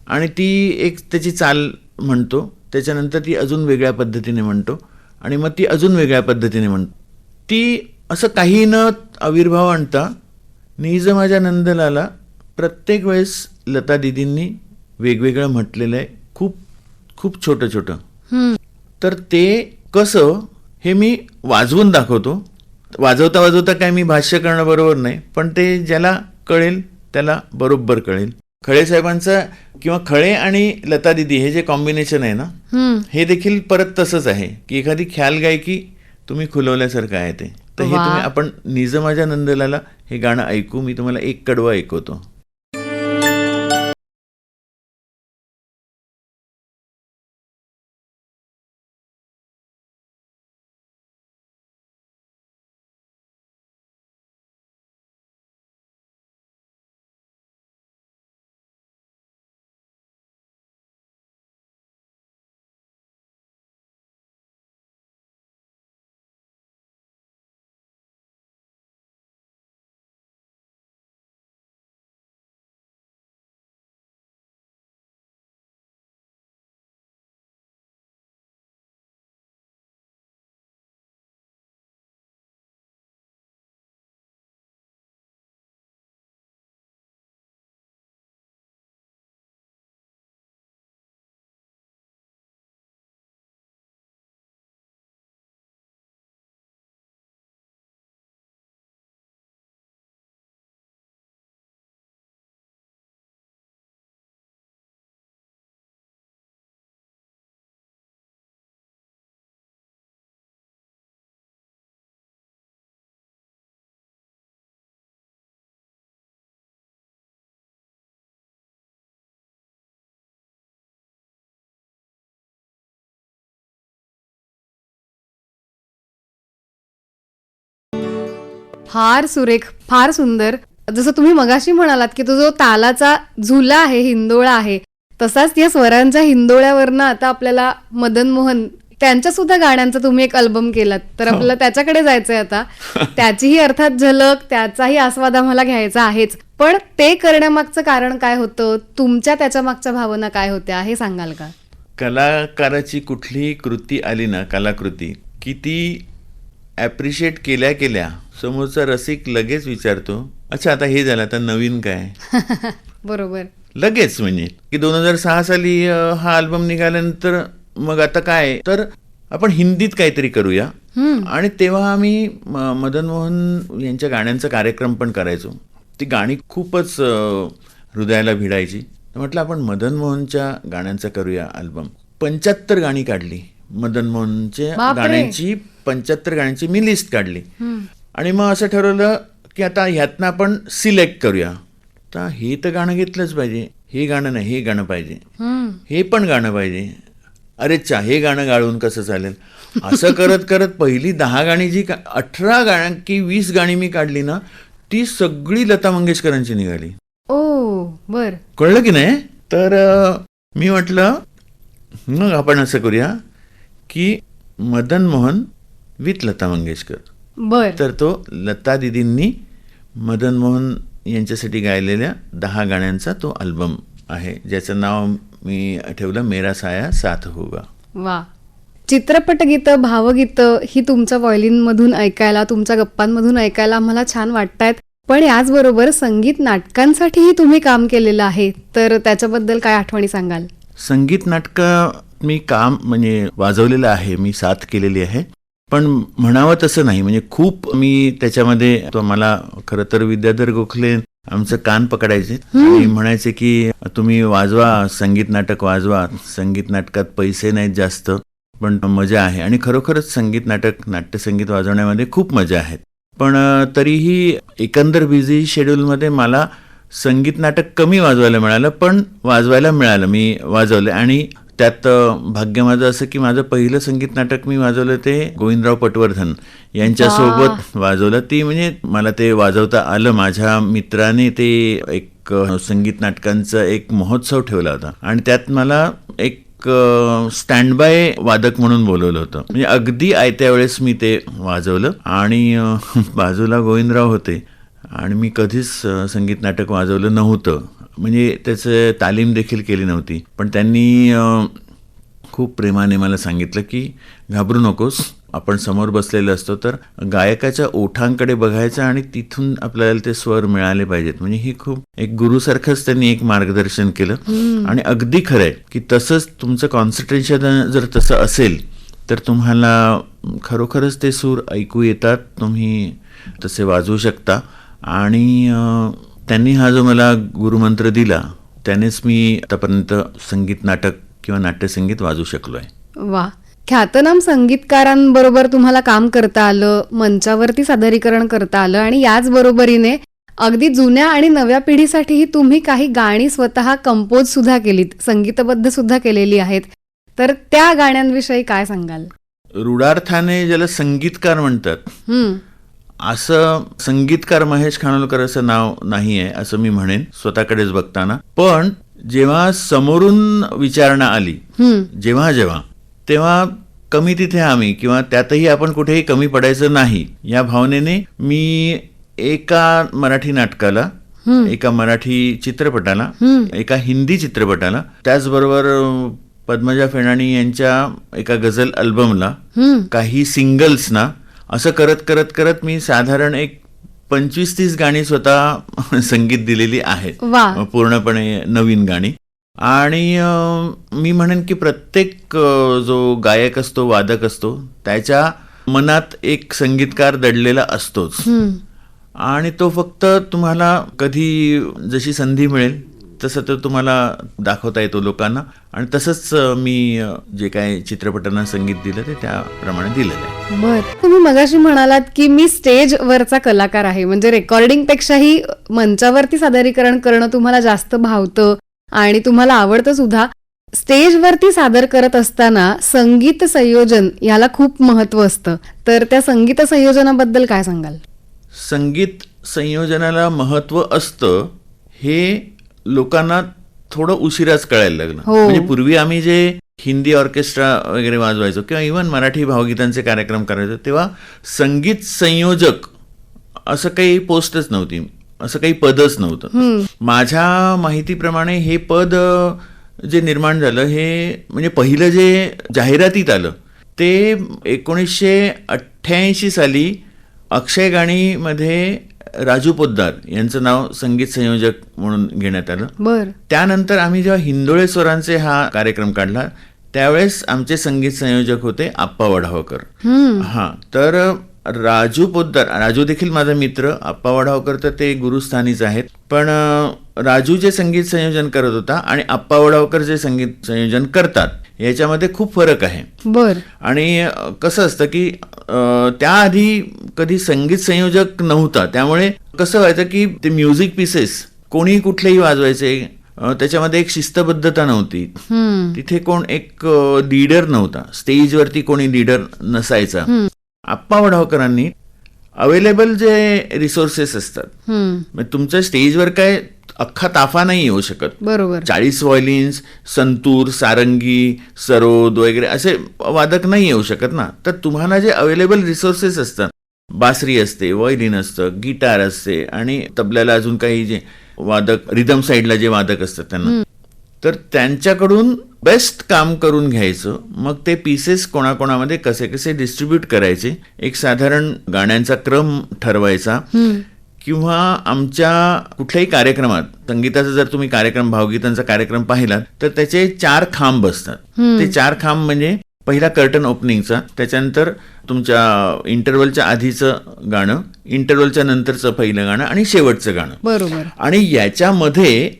आणि ती एक त्याची चाल म्हणतो, त्याच्यानंतर ती अजून वेगळ्या पद्धतीने म्हणतो आणि मग ती अजून वेगळ्या पद्धतीने म्हणतो. ती असं काही न आविर्भाव आणता निज माझ्या नंदलाला प्रत्येक वेळेस लता दीदींनी वेगवेगळं म्हटलेलं आहे, खूप खूप छोटं छोटं. तर ते कसं हे मी वाजवून दाखवतो. वाजवता वाजवता काय मी भाष्य करणं बरोबर नाही, पण ते ज्याला कळेल त्याला बरोबर कळेल. खळे साहेबांचा किंवा खळे आणि लता दीदी हे जे कॉम्बिनेशन आहे ना, हे देखील परत तसंच आहे की एखादी ख्याल गायकी तुम्ही खुलवल्यासारखं आहे ते. तर हे वा. तुम्ही आपण निज माझ्या नंदलाला हे गाणं ऐकू. मी तुम्हाला एक कडवं ऐकवतो. फार सुरेख, फार सुंदर. जसं तुम्ही मगाशी म्हणालात की तो जो तालाचा झुला आहे, हिंदोळा आहे, तसाच या स्वरांच्या हिंदोळ्यावरनं आता आपल्याला मदन मोहन त्यांच्या सुद्धा गाण्यांचा तुम्ही एक अल्बम केलात, तर आपल्याला त्याच्याकडे जायचंय आता. त्याचीही अर्थात झलक, त्याचाही आस्वाद आम्हाला घ्यायचा आहेच. पण ते करण्यामागचं कारण काय होतं, तुमच्या त्याच्या मागच्या भावना काय होत्या हे सांगाल का? कलाकाराची कुठलीही कृती आली ना, कलाकृती, की ती ॲप्रिशिएट केल्या केल्या समोरचा रसिक लगेच विचारतो, अच्छा आता हे झालं, आता नवीन काय. बरोबर. लगेच म्हणजे की 2006 साली हा अल्बम निघाल्यानंतर मग आता काय, तर आपण हिंदीत काहीतरी करूया. आणि तेव्हा आम्ही मदन मोहन यांच्या गाण्यांचा कार्यक्रम पण करायचो. ती गाणी खूपच हृदयाला भिडायची. म्हटलं आपण मदन मोहनच्या गाण्यांचा करूया अल्बम. 75 गाणी काढली मदन मोहनच्या गाण्यांची. 75 गाण्यांची मी लिस्ट काढली. आणि मग असं ठरवलं की आता ह्यातनं आपण सिलेक्ट करूया. तर हे तर गाणं घेतलंच पाहिजे, हे गाणं नाही, हे गाणं पाहिजे, हे पण गाणं पाहिजे, अरे चा हे गाणं गाळून कसं चालेल. असं करत करत पहिली 10 गाणी जी 18 गाणी की 20 गाणी मी काढली ना, ती सगळी लता मंगेशकरांची निघाली. ओ बर. कळलं की नाही. तर मी म्हटलं मग आपण असं करूया की मदन मोहन विथ लता मंगेशकर. बर. तर तो लता दीदींनी मदन मोहन यांच्यासाठी गायलेल्या 10 गाण्यांचा तो अल्बम आहे, ज्याचं नाव मी ठेवलं मेरा साया साथ होगा. वा. चित्रपट गीतं, भावगीतं ही तुमच्या व्हायोलिनमधून ऐकायला, तुमच्या गप्पांमधून ऐकायला आम्हाला छान वाटतायत. पण याचबरोबर संगीत नाटकांसाठीही तुम्ही काम केलेलं आहे, तर त्याच्याबद्दल काय आठवणी सांगाल? संगीत नाटकं मी काम म्हणजे वाजवलेलं आहे, मी साथ केलेली आहे. पण म्हणावं तसं नाही, म्हणजे खूप मी त्याच्यामध्ये मला खरं तर विद्याधर गोखले आमचं कान पकडायचे आणि म्हणायचे की तुम्ही वाजवा, संगीत नाटक वाजवा, संगीत नाटकात पैसे नाहीत जास्त पण मजा आहे. आणि खरोखरच संगीत नाटक, नाट्यसंगीत वाजवण्यामध्ये खूप मजा आहे. पण तरीही एकंदर बिझी शेड्यूलमध्ये मला संगीत नाटक कमी वाजवायला मिळालं, पण वाजवायला मिळालं, मी वाजवलं. आणि त्यात भाग्य माझं असं की माझं पहिलं संगीत नाटक मी वाजवलं ते गोविंदराव पटवर्धन यांच्यासोबत वाजवलं. ती म्हणजे मला ते वाजवता आलं. माझ्या मित्राने ते एक संगीत नाटकांचा एक महोत्सव ठेवला होता आणि त्यात मला एक स्टँड बाय वादक म्हणून बोलवलं होतं. म्हणजे अगदी आयत्या वेळेस मी ते वाजवलं आणि बाजूला गोविंदराव होते आणि मी कधीच संगीत नाटक वाजवलं नव्हतं, म्हणजे त्याचं तालीम देखील केली नव्हती. पण त्यांनी खूप प्रेमाने मला सांगितलं की घाबरू नकोस, आपण समोर बसलेलो असतो तर गायकाच्या ओठांकडे बघायचं आणि तिथून आपल्याला ते स्वर मिळाले पाहिजेत. म्हणजे ही खूप एक गुरुसारखंच त्यांनी एक मार्गदर्शन केलं आणि अगदी खरंय की तसंच तुमचं कॉन्सन्ट्रेशन जर तसं असेल तर तुम्हाला खरोखरच ते सूर ऐकू येतात, तुम्ही तसे वाजवू शकता. आणि त्यांनी हा जो मला गुरुमंत्र दिला त्यानेच मी आतापर्यंत संगीत नाटक किंवा नाट्यसंगीत वाजवू शकलो आहे. वा, ख्यातनाम संगीतकारांबरोबर तुम्हाला काम करता आलं, मंचावरती सादरीकरण करता आलं आणि याच बरोबरीने अगदी जुन्या आणि नव्या पिढीसाठीही तुम्ही काही गाणी स्वतः कंपोज सुद्धा केलीत, संगीतबद्ध सुद्धा केलेली आहेत. तर त्या गाण्यांविषयी काय सांगाल? रूढार्थाने ज्याला संगीतकार म्हणतात असं संगीतकार महेश खानोलकर असं नाव नाही आहे असं मी म्हणेन स्वतःकडेच बघताना. पण जेव्हा समोरून विचारणा आली, जेव्हा तेव्हा कमी तिथे आम्ही किंवा त्यातही आपण कुठेही कमी पडायचं नाही या भावनेने मी एका मराठी नाटकाला, एका मराठी चित्रपटाला, एका हिंदी चित्रपटाला, त्याचबरोबर पद्मजा फेणाणी यांच्या एका गझल अल्बमला, काही सिंगल्सना, असं करत करत करत मी साधारण एक 25-30 गाणी स्वतः संगीत दिलेली आहेत, पूर्णपणे नवीन गाणी. आणि मी म्हणेन की प्रत्येक जो गायक असतो, वादक असतो, त्याच्या मनात एक संगीतकार दडलेला असतोच आणि तो फक्त तुम्हाला कधी जशी संधी मिळेल तसं तो तुम्हाला दाखवता येतो लोकांना. आणि तसंच मी जे काही चित्रपटांना संगीत दिलं ते त्याप्रमाणे दिलेलं आहे. बर, तुम्ही मगाशी म्हणालात की मी स्टेजवरचा कलाकार आहे, म्हणजे रेकॉर्डिंग पेक्षाही मंचावरती सादरीकरण करणं तुम्हाला जास्त भावतं आणि तुम्हाला आवडतं सुद्धा. स्टेजवरती सादर करत असताना संगीत संयोजन याला खूप महत्व असतं, तर त्या संगीत संयोजनाबद्दल काय सांगाल? संगीत संयोजनाला महत्व असतं हे लोकांना थोडं उशिराच कळायला लागलं. म्हणजे पूर्वी आम्ही जे हिंदी ऑर्केस्ट्रा वगैरे वाजवायचो किंवा इव्हन मराठी भावगीतांचे कार्यक्रम करायचो तेव्हा संगीत संयोजक असं काही पोस्टच नव्हती, असं काही पदच नव्हतं. माझ्या माहितीप्रमाणे हे पद जे निर्माण झालं हे म्हणजे पहिलं जे जाहिरातीत आलं ते 1988 साली अक्षय गाणीमध्ये राजू पोद्दार यांचं नाव संगीत संयोजक म्हणून घेण्यात आलं. बर, त्यानंतर आम्ही जेव्हा हिंदोळे स्वरांचे हा कार्यक्रम काढला त्यावेळेस आमचे संगीत संयोजक होते आप्पा वढावकर. तर राजू पोद्दार, राजू देखील माझा मित्र, आप्पा वढावकर तर ते गुरुस्थानीच आहेत, पण राजू जे संगीत संयोजन करत होता आणि आप्पा वढावकर जे संगीत संयोजन करतात याच्यामध्ये खूप फरक आहे. बर, आणि कसं असतं की त्याआधी कधी संगीत संयोजक नव्हता, त्यामुळे कसं व्हायचं की ते म्युझिक पीसेस कोणी कुठलेही वाजवायचे, त्याच्यामध्ये एक शिस्तबद्धता नव्हती, तिथे कोण एक लीडर नव्हता, स्टेजवरती कोणी लीडर नसायचा. आप्पा वढावकरांनी अवेलेबल जे रिसोर्सेस असतात, तुमच्या स्टेजवर काय अख्खा ताफा नाही येऊ शकत, बरोबर, 40 व्हायोलिन्स, संतूर, सारंगी, सरोद वगैरे असे वादक नाही येऊ शकत ना. तर तुम्हाला जे अवेलेबल रिसोर्सेस असतात, बासरी असते, व्हायोलिन असतं, गिटार असते आणि तबल्याला अजून काही जे वादक, रिदम साईडला जे वादक असतात त्यांना, तर त्यांच्याकडून बेस्ट काम करून घ्यायचं. मग ते पीसेस कोणाकोणामध्ये कसे कसे डिस्ट्रीब्यूट करायचे, एक साधारण गाण्यांचा क्रम ठरवायचा. किंवा आमच्या कुठल्याही कार्यक्रमात संगीताचा जर तुम्ही कार्यक्रम, भावगीतांचा कार्यक्रम पाहिलात तर त्याचे 4 खांब असतात. ते 4 खांब म्हणजे पहिला कर्टन ओपनिंगचा, त्याच्यानंतर तुमच्या इंटरव्हलच्या आधीचं गाणं, इंटरव्हलच्या नंतरचं पहिलं गाणं आणि शेवटचं गाणं. बरोबर. आणि याच्यामध्ये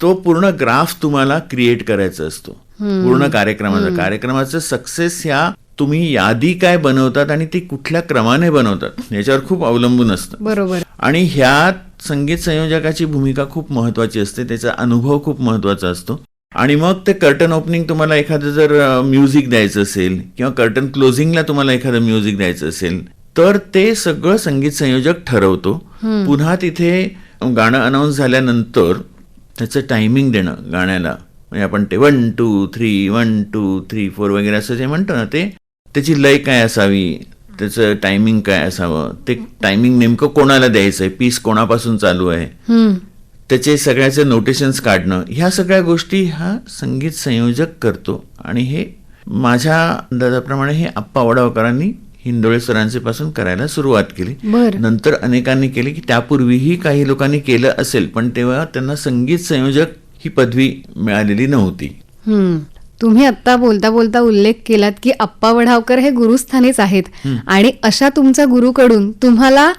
तो पूर्ण ग्राफ तुम्हाला क्रिएट करायचा असतो पूर्ण कार्यक्रमाचा सक्सेस ह्या तुम्ही यादी काय बनवतात आणि ती कुठल्या क्रमाने बनवतात याच्यावर खूप अवलंबून असतं. बरोबर. आणि ह्यात संगीत संयोजकाची भूमिका खूप महत्वाची असते, त्याचा अनुभव खूप महत्वाचा असतो. आणि मग ते कर्टन ओपनिंग तुम्हाला एखादं जर म्युझिक द्यायचं असेल किंवा कर्टन क्लोजिंगला तुम्हाला एखादं म्युझिक द्यायचं असेल तर ते सगळं संगीत संयोजक ठरवतो. पुन्हा तिथे गाणं अनाऊन्स झाल्यानंतर त्याचं टायमिंग देणं गाण्याला, म्हणजे आपण ते 1 2 3 1 2 3 4 वगैरे असं जे म्हणतो ना, ते त्याची लय काय असावी, त्याचं टायमिंग काय असावं, ते टायमिंग नेमकं कोणाला द्यायचं आहे, पीस कोणापासून चालू आहे, त्याचे सगळ्याचे नोटेशन्स काढणं, ह्या सगळ्या गोष्टी हा संगीत संयोजक करतो. आणि हे माझ्या अंदाजाप्रमाणे हे आप्पा वडावकरांनी हिंदोळे सरांचे पासून करायला सुरुवात केली. बर. नंतर अनेकांनी केली, की त्यापूर्वीही काही लोकांनी केलं असेल, पण तेव्हा त्यांना संगीत संयोजक ही पदवी मिळालेली नव्हती. तुम्ही आता बोलता बोलता उल्लेख केलात की आप्पा वढावकर हे गुरुस्थानीच आहेत आणि अशा तुमच्या गुरुकडून तुम्हाला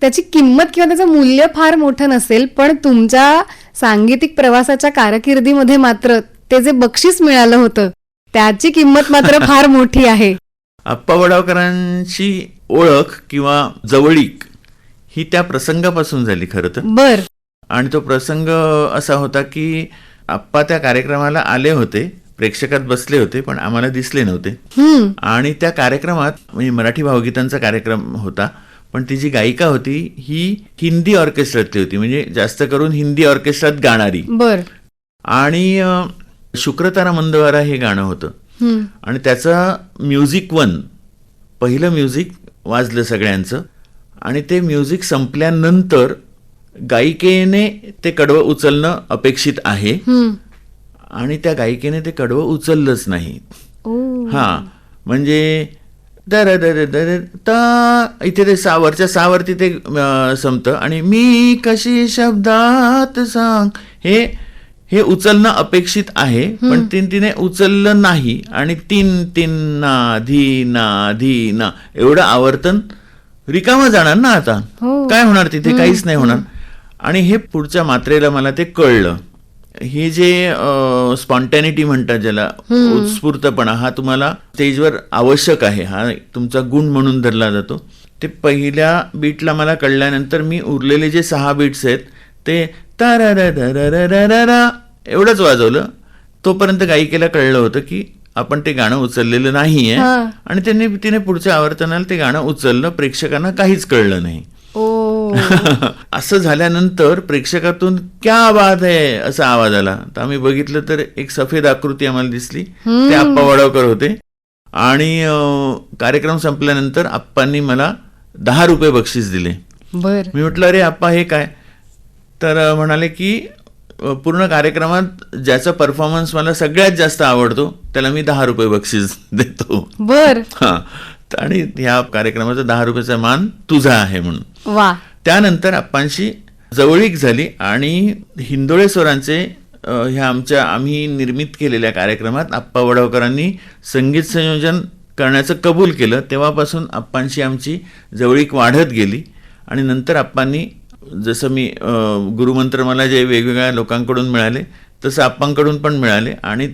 त्याची किंमत किंवा त्याचं मूल्य फार मोठं नसेल, पण तुमच्या सांगीतिक प्रवासाच्या कारकिर्दीमध्ये मात्र ते जे बक्षीस मिळालं होतं त्याची किंमत मात्र फार मोठी आहे. आप्पा वडावकरांची ओळख किंवा जवळीक ही त्या प्रसंगापासून झाली खरं तर. बर. आणि तो प्रसंग असा होता की आप्पा त्या कार्यक्रमाला आले होते, प्रेक्षकात बसले होते, पण आम्हाला दिसले नव्हते. आणि त्या कार्यक्रमात म्हणजे मराठी भावगीतांचा कार्यक्रम होता, पण ती जी गायिका होती ही हिंदी ऑर्केस्ट्रातली होती, म्हणजे जास्त करून हिंदी ऑर्केस्ट्रात गाणारी. बर. आणि शुक्रतारा मंदवारा हे गाणं होतं आणि त्याचं म्युझिक 1 पहिलं म्युझिक वाजलं सगळ्यांचं. आणि ते म्युझिक संपल्यानंतर गायिकेने ते कडवं उचलणं अपेक्षित आहे आणि त्या गायिकेने ते कडवं उचललंच नाही. म्हणजे दर दर दर ता इथे ते वरच्या सावरती ते संपतं आणि मी कशी शब्दात सांग हे उचलणं अपेक्षित आहे, पण तिने उचललं नाही आणि तीन ना धी ना धी ना एवढं आवर्तन रिकामं जाणार ना. आता काय होणार तिथे, काहीच नाही होणार. आणि हे पुढच्या मात्रेला मला ते कळलं. हे जे स्पॉन्टॅनिटी म्हणतात ज्याला, उत्स्फूर्तपणा, हा तुम्हाला स्टेजवर आवश्यक आहे, हा तुमचा गुण म्हणून धरला जातो. ते पहिल्या बीटला मला कळल्यानंतर मी उरलेले जे 6 बीट्स आहेत ते तारा एवढंच वाजवलं. तोपर्यंत गायिकेला कळलं होतं की आपण ते गाणं उचललेलं नाहीये आणि तिने पुढच्या आवर्तनाला ते गाणं उचललं. प्रेक्षकांना काहीच कळलं नाही. असं झाल्यानंतर प्रेक्षकातून क्या बात आहे असा आवाज आला. तर आम्ही बघितलं तर एक सफेद आकृती आम्हाला दिसली, ते आप्पा वडावकर होते. आणि कार्यक्रम संपल्यानंतर आप्पांनी मला 10 रुपये बक्षीस दिले. मी म्हटलं अरे आप्पा हे काय? तर म्हणाले की पूर्ण कार्यक्रमात ज्याचा परफॉर्मन्स मला सगळ्यात जास्त आवडतो त्याला मी 10 रुपये बक्षीस देतो. बर. आणि ह्या कार्यक्रमाचा 10 रुपयाचा मान तुझा आहे म्हणून. वा. त्यानंतर आप्पांशी जवळीक झाली आणि हिंदोळे स्वरांचे ह्या आम्ही निर्मित केलेल्या कार्यक्रमात आप्पा वडावकरांनी संगीत संयोजन करण्याचं कबूल केलं. तेव्हापासून आप्पांशी आमची जवळीक वाढत गेली. आणि नंतर आप्पांनी, जसं मी गुरुमंत्र मला जे वेगवेगळ्या लोकांकडून मिळाले तसं आप्पांकडून पण मिळाले आणि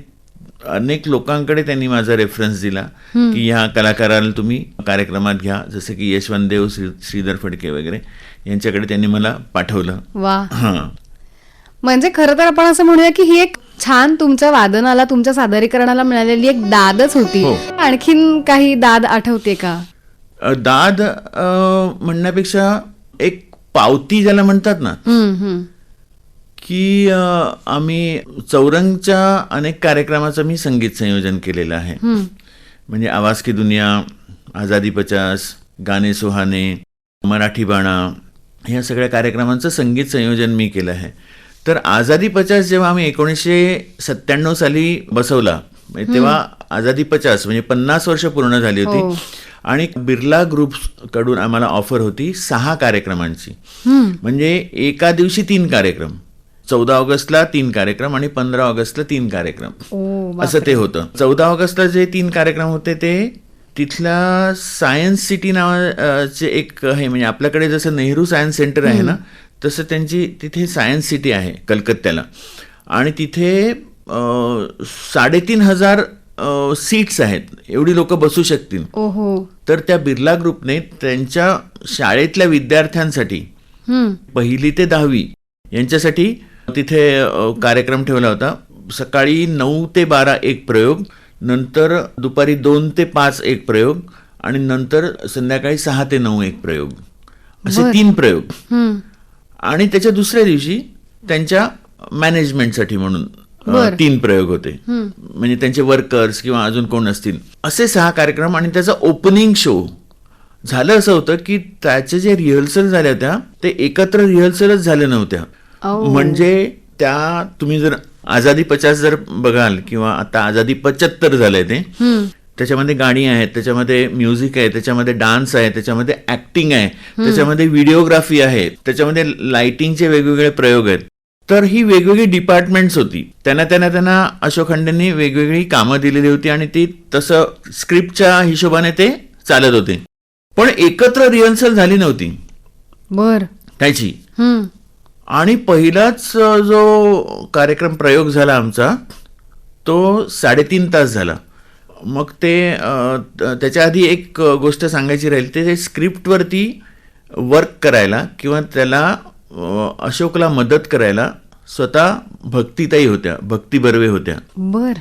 अनेक लोकांकडे त्यांनी माझा रेफरन्स दिला की ह्या कलाकाराला तुम्ही कार्यक्रमात घ्या, जसं की यशवंत देव, श्रीधर फडके वगैरे यांच्याकडे त्यांनी मला पाठवलं. वा. म्हणजे खरं तर आपण असं म्हणूया की ही एक छान तुमच्या वादनाला, तुमच्या सादरीकरणाला मिळालेली एक दादच होती. आणखीन काही दाद आठवते का? दाद म्हणण्यापेक्षा एक पावती ज्याला म्हणतात ना, की आम्ही चौरंगच्या अनेक कार्यक्रमाचं मी संगीत संयोजन केलेलं आहे. म्हणजे आवाज की दुनिया, आझादी 50, गाणे सुहाने, मराठी बाणा, ह्या सगळ्या कार्यक्रमांचं संगीत संयोजन मी केलं आहे. तर आझादी 50 जेव्हा आम्ही 1997 साली बसवला, तेव्हा आझादी 50 म्हणजे 50 वर्ष पूर्ण झाली होती. आणि बिर्ला ग्रुप कडून आम्हाला ऑफर होती 6 कार्यक्रमांची. म्हणजे एका दिवशी 3 कार्यक्रम, 14 ऑगस्टला 3 कार्यक्रम आणि 15 ऑगस्टला 3 कार्यक्रम, असं ते होतं. 14 ऑगस्टला जे 3 कार्यक्रम होते ते तिथल्या सायन्स सिटी नावाचे एक आहे, म्हणजे आपल्याकडे जसं नेहरू सायन्स सेंटर आहे ना, तसं त्यांची तिथे सायन्स सिटी आहे कलकत्त्याला. आणि तिथे 3,500 सीट्स आहेत, एवढी लोक बसू शकतील. तर त्या बिर्ला ग्रुपने त्यांच्या शाळेतल्या विद्यार्थ्यांसाठी 1ली ते 10वी यांच्यासाठी तिथे कार्यक्रम ठेवला होता. सकाळी 9 ते 12 एक प्रयोग, नंतर दुपारी 2 ते 5 एक प्रयोग आणि नंतर संध्याकाळी 6 ते 9 एक प्रयोग, असे 3 प्रयोग. आणि त्याच्या दुसऱ्या दिवशी त्यांच्या मॅनेजमेंटसाठी म्हणून 3 प्रयोग होते, म्हणजे त्यांचे वर्कर्स किंवा अजून कोण असतील, असे 6 कार्यक्रम. आणि त्याचा ओपनिंग शो झालं असं होतं की त्याचे जे रिहर्सल झाल्या होत्या ते एकत्र रिहर्सलच झाल्या नव्हत्या. म्हणजे त्या तुम्ही जर आझादी 50 जर बघाल किंवा आता आझादी 75 झालंय ते, त्याच्यामध्ये गाणी आहेत, त्याच्यामध्ये म्युझिक आहे, त्याच्यामध्ये डान्स आहे, त्याच्यामध्ये ऍक्टिंग आहे, त्याच्यामध्ये व्हिडिओग्राफी आहे, त्याच्यामध्ये लाइटिंगचे वेगवेगळे प्रयोग आहेत. तर ही वेगवेगळी डिपार्टमेंट्स होती. त्यांना अशोक खंडेंनी वेगवेगळी कामं दिलेली होती आणि ती तसं स्क्रिप्टच्या हिशोबाने ते चालत होते. पण एकत्र रिहर्सल झाली नव्हती बर त्याची. आणि पहिलाच जो कार्यक्रम प्रयोग झाला आमचा तो 3.5 तास झाला. मग ते त्याच्या आधी एक गोष्ट सांगायची राहील, ते स्क्रिप्टवरती वर्क करायला किंवा त्याला अशोकला मदत करायला स्वतः भक्तिताई होत्या, भक्ती बर्वे होत्या. बर.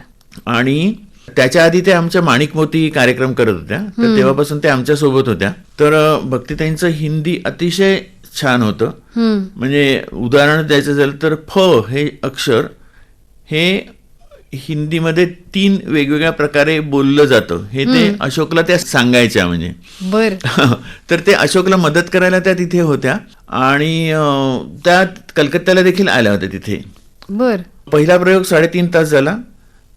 आणि त्याच्या आधी ते आमच्या माणिक मोती कार्यक्रम करत होत्या, तर तेव्हापासून ते आमच्या सोबत होत्या. तर भक्तिताईंचं हिंदी अतिशय छान होतं. म्हणजे उदाहरण द्यायचं झालं तर फ हे अक्षर हे हिंदीमध्ये 3 वेगवेगळ्या प्रकारे बोललं जातं, हे ते अशोकला त्या सांगायच्या. म्हणजे बर. तर ते अशोकला मदत करायला त्या तिथे होत्या आणि त्या कलकत्त्याला देखील आल्या होत्या तिथे. बर. पहिला प्रयोग 3.5 तास झाला.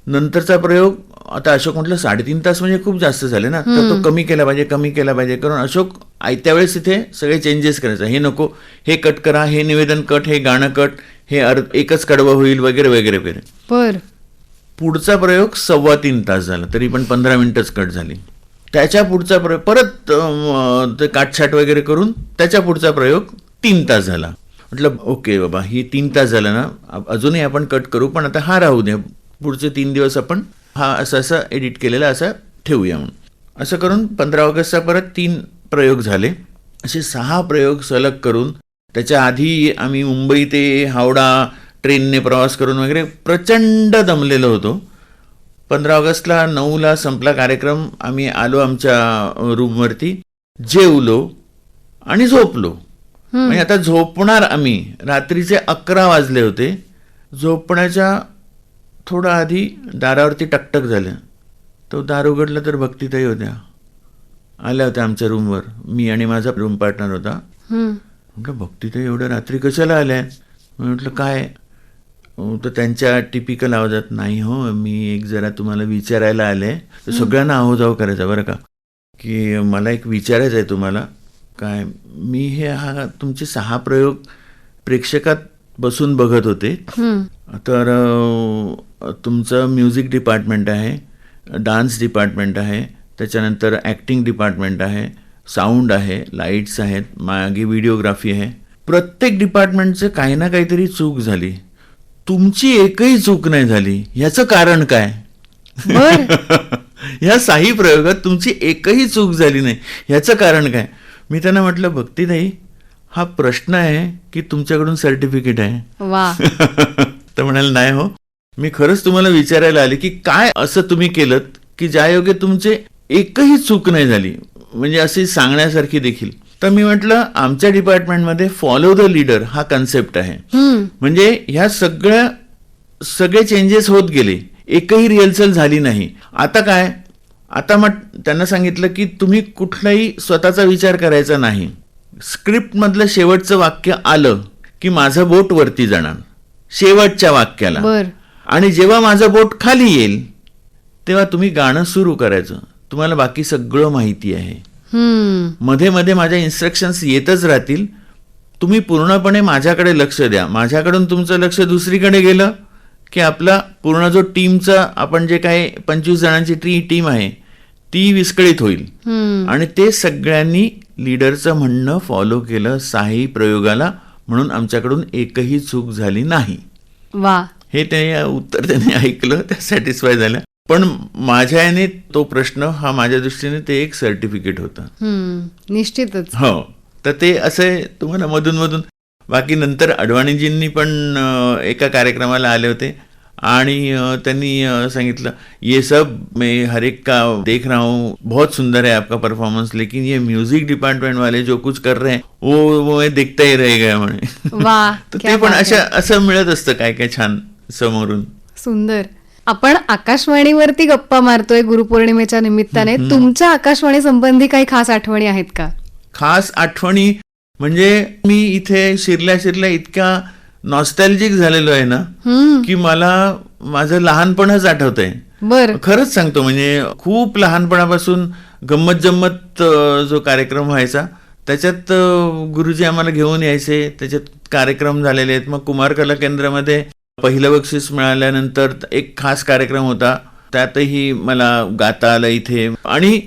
नंतरचा प्रयोग आता अशोक म्हटलं 3.5 तास म्हणजे खूप जास्त झाले ना, तर तो कमी केला पाहिजे कारण अशोक आयत्या वेळेस इथे सगळे चेंजेस करायचा. हे नको, हे कट करा, हे निवेदन कट, हे गाणं कट, हे एकच कडवं होईल वगैरे वगैरे वगैरे. बर. पुढचा प्रयोग 3.25 तास झाला, तरी पण 15 मिनिटच कट झाली. त्याच्या पुढचा प्रयोग परत ते काटछाट वगैरे करून त्याच्या पुढचा प्रयोग 3 तास झाला. म्हटलं ओके बाबा, ही 3 तास झाला ना, अजूनही आपण कट करू, पण आता हा राहू दे, पुढचे 3 दिवस आपण हा असं एडिट केलेला असा ठेवूया म्हणून. असं करून 15 ऑगस्टचा परत 3 प्रयोग झाले. असे 6 प्रयोग सलग करून त्याच्या आधी आम्ही मुंबई ते हावडा ट्रेनने प्रवास करून वगैरे प्रचंड दमलेलो होतो. 15 ऑगस्टला 9ला संपला कार्यक्रम. आम्ही आलो आमच्या रूमवरती, जेवलो आणि झोपलो. म्हणजे आता झोपणार आम्ही, रात्रीचे 11 वाजले होते. झोपण्याच्या थोडं आधी दारावरती टकटक झालं. तो दार उघडला तर भक्तिताई होत्या, आल्या होत्या आमच्या रूमवर. मी आणि माझा रूम पार्टनर होता. म्हटलं भक्तिताई एवढ्या रात्री कशाला आल्या? म्हटलं काय? तर त्यांच्या टिपिकल आवाजात, नाही हो, मी एक जरा तुम्हाला विचारायला आले. तर सगळ्यांना आहोजाव करायचा बरं का, की मला एक विचारायचं आहे तुम्हाला. काय? मी हा तुमचे 6 प्रयोग प्रेक्षकात बसून बघत होते. तर तुमचं म्युझिक डिपार्टमेंट आहे, डान्स डिपार्टमेंट आहे, त्याच्यानंतर ॲक्टिंग डिपार्टमेंट आहे, साऊंड आहे, लाईट्स आहेत, मागे व्हिडिओग्राफी आहे. प्रत्येक डिपार्टमेंटचं काही ना काहीतरी चूक झाली. तुमची एकही चूक नाही झाली. ह्याचं कारण काय? ह्या 6 प्रयोगात तुमची एकही चूक झाली नाही, ह्याचं कारण काय? मी त्यांना म्हटलं भक्तिताई, हा प्रश्न आहे की तुमच्याकडून सर्टिफिकेट आहे? वा. तर म्हणाल नाही हो, मी खरंच तुम्हाला विचारायला आले की काय असं तुम्ही केलं की ज्यायोगे तुमचे एकही चूक नाही झाली, म्हणजे अशी सांगण्यासारखी देखील. तर मी म्हटलं आमच्या डिपार्टमेंटमध्ये फॉलो द लीडर हा कन्सेप्ट आहे. म्हणजे ह्या सगळे चेंजेस होत गेले, एकही रिहर्सल झाली नाही. आता काय? आता मग त्यांना सांगितलं की तुम्ही कुठलाही स्वतःचा विचार करायचा नाही. स्क्रिप्टमधलं शेवटचं वाक्य आलं की माझं बोट वरती जाणार शेवटच्या वाक्याला, आणि जेव्हा माझं बोट खाली येईल तेव्हा तुम्ही गाणं सुरू करायचं. तुम्हाला बाकी सगळं माहिती आहे. मध्ये मध्ये माझ्या इन्स्ट्रक्शन्स येतच राहतील. तुम्ही पूर्णपणे माझ्याकडे लक्ष द्या. माझ्याकडून तुमचं लक्ष दुसरीकडे गेलं की आपला पूर्ण जो टीमचा, आपण जे काही 25 जणांची टीम आहे ती विस्कळीत होईल. आणि ते सगळ्यांनी लीडरचं म्हणणं फॉलो केलं 6 प्रयोगाला, म्हणून आमच्याकडून एकही चूक झाली नाही. वा. हे ते उत्तर त्याने ऐकलं, त्या सॅटिस्फाय झाल्या. पण माझ्या याने तो प्रश्न हा माझ्या दृष्टीने ते एक सर्टिफिकेट होतं. निश्चितच. हो. तर ते असे तुम्हाला मधून मधून. बाकी नंतर अडवाणीजींनी पण एका कार्यक्रमाला आले होते आणि त्यांनी सांगितलं, ये सब मैं हर एक का देख रहा हूँ, बहुत सुंदर है आपका परफॉर्मेंस, लेकिन ये म्यूजिक डिपार्टमेंट वाले जो कुछ कर रहे हैं वो मैं देखता ही रह गया म्हणे. तर ते पण असं मिळत असतं काय काय छान समोरून. सुंदर. आपण आकाशवाणीवरती गप्पा मारतोय गुरुपौर्णिमेच्या निमित्ताने. तुमच्या आकाशवाणी संबंधी काही खास आठवणी आहेत का? खास आठवणी म्हणजे मी इथे शिरल्या इतक्या नॉस्टॅल्जिक झालेलो आहे ना की मला माझं लहानपणच आठवतंय. बर. खरंच सांगतो, म्हणजे खूप लहानपणापासून गंमत जम्मत जो कार्यक्रम व्हायचा त्याच्यात गुरुजी आम्हाला घेऊन यायचे. त्याच्यात कार्यक्रम झालेले आहेत. मग कुमार कला केंद्रामध्ये पहिलं बक्षीस मिळाल्यानंतर एक खास कार्यक्रम होता, त्यातही मला गाता आलं इथे. आणि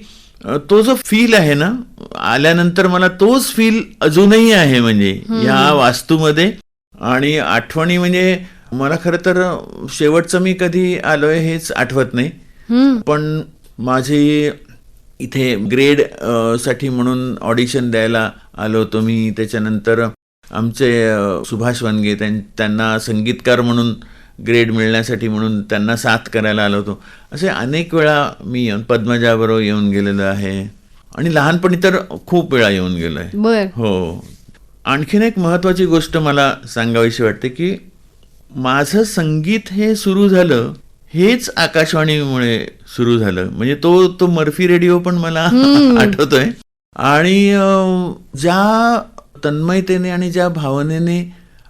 तो जो फील आहे ना, आल्यानंतर मला तोच फील अजूनही आहे, म्हणजे ह्या वास्तूमध्ये. आणि आठवणी म्हणजे मला खरं तर शेवटचं मी कधी आलोय हेच आठवत नाही. पण माझी इथे ग्रेड साठी म्हणून ऑडिशन द्यायला आलो होतो मी. त्याच्यानंतर आमचे सुभाष वनगे त्यांना संगीतकार म्हणून ग्रेड मिळण्यासाठी म्हणून त्यांना साथ करायला आलो होतो. असे अनेक वेळा मी येऊन पद्मजाबरोबर येऊन गेलेलो आहे. आणि लहानपणी तर खूप वेळा येऊन गेलोय. बर. हो. आणखीन एक महत्वाची गोष्ट मला सांगावीशी वाटते की माझं संगीत हे सुरू झालं हेच आकाशवाणीमुळे सुरू झालं. म्हणजे तो मर्फी रेडिओ पण मला आठवतोय. आणि ज्या तन्मयतेने आणि ज्या भावनेने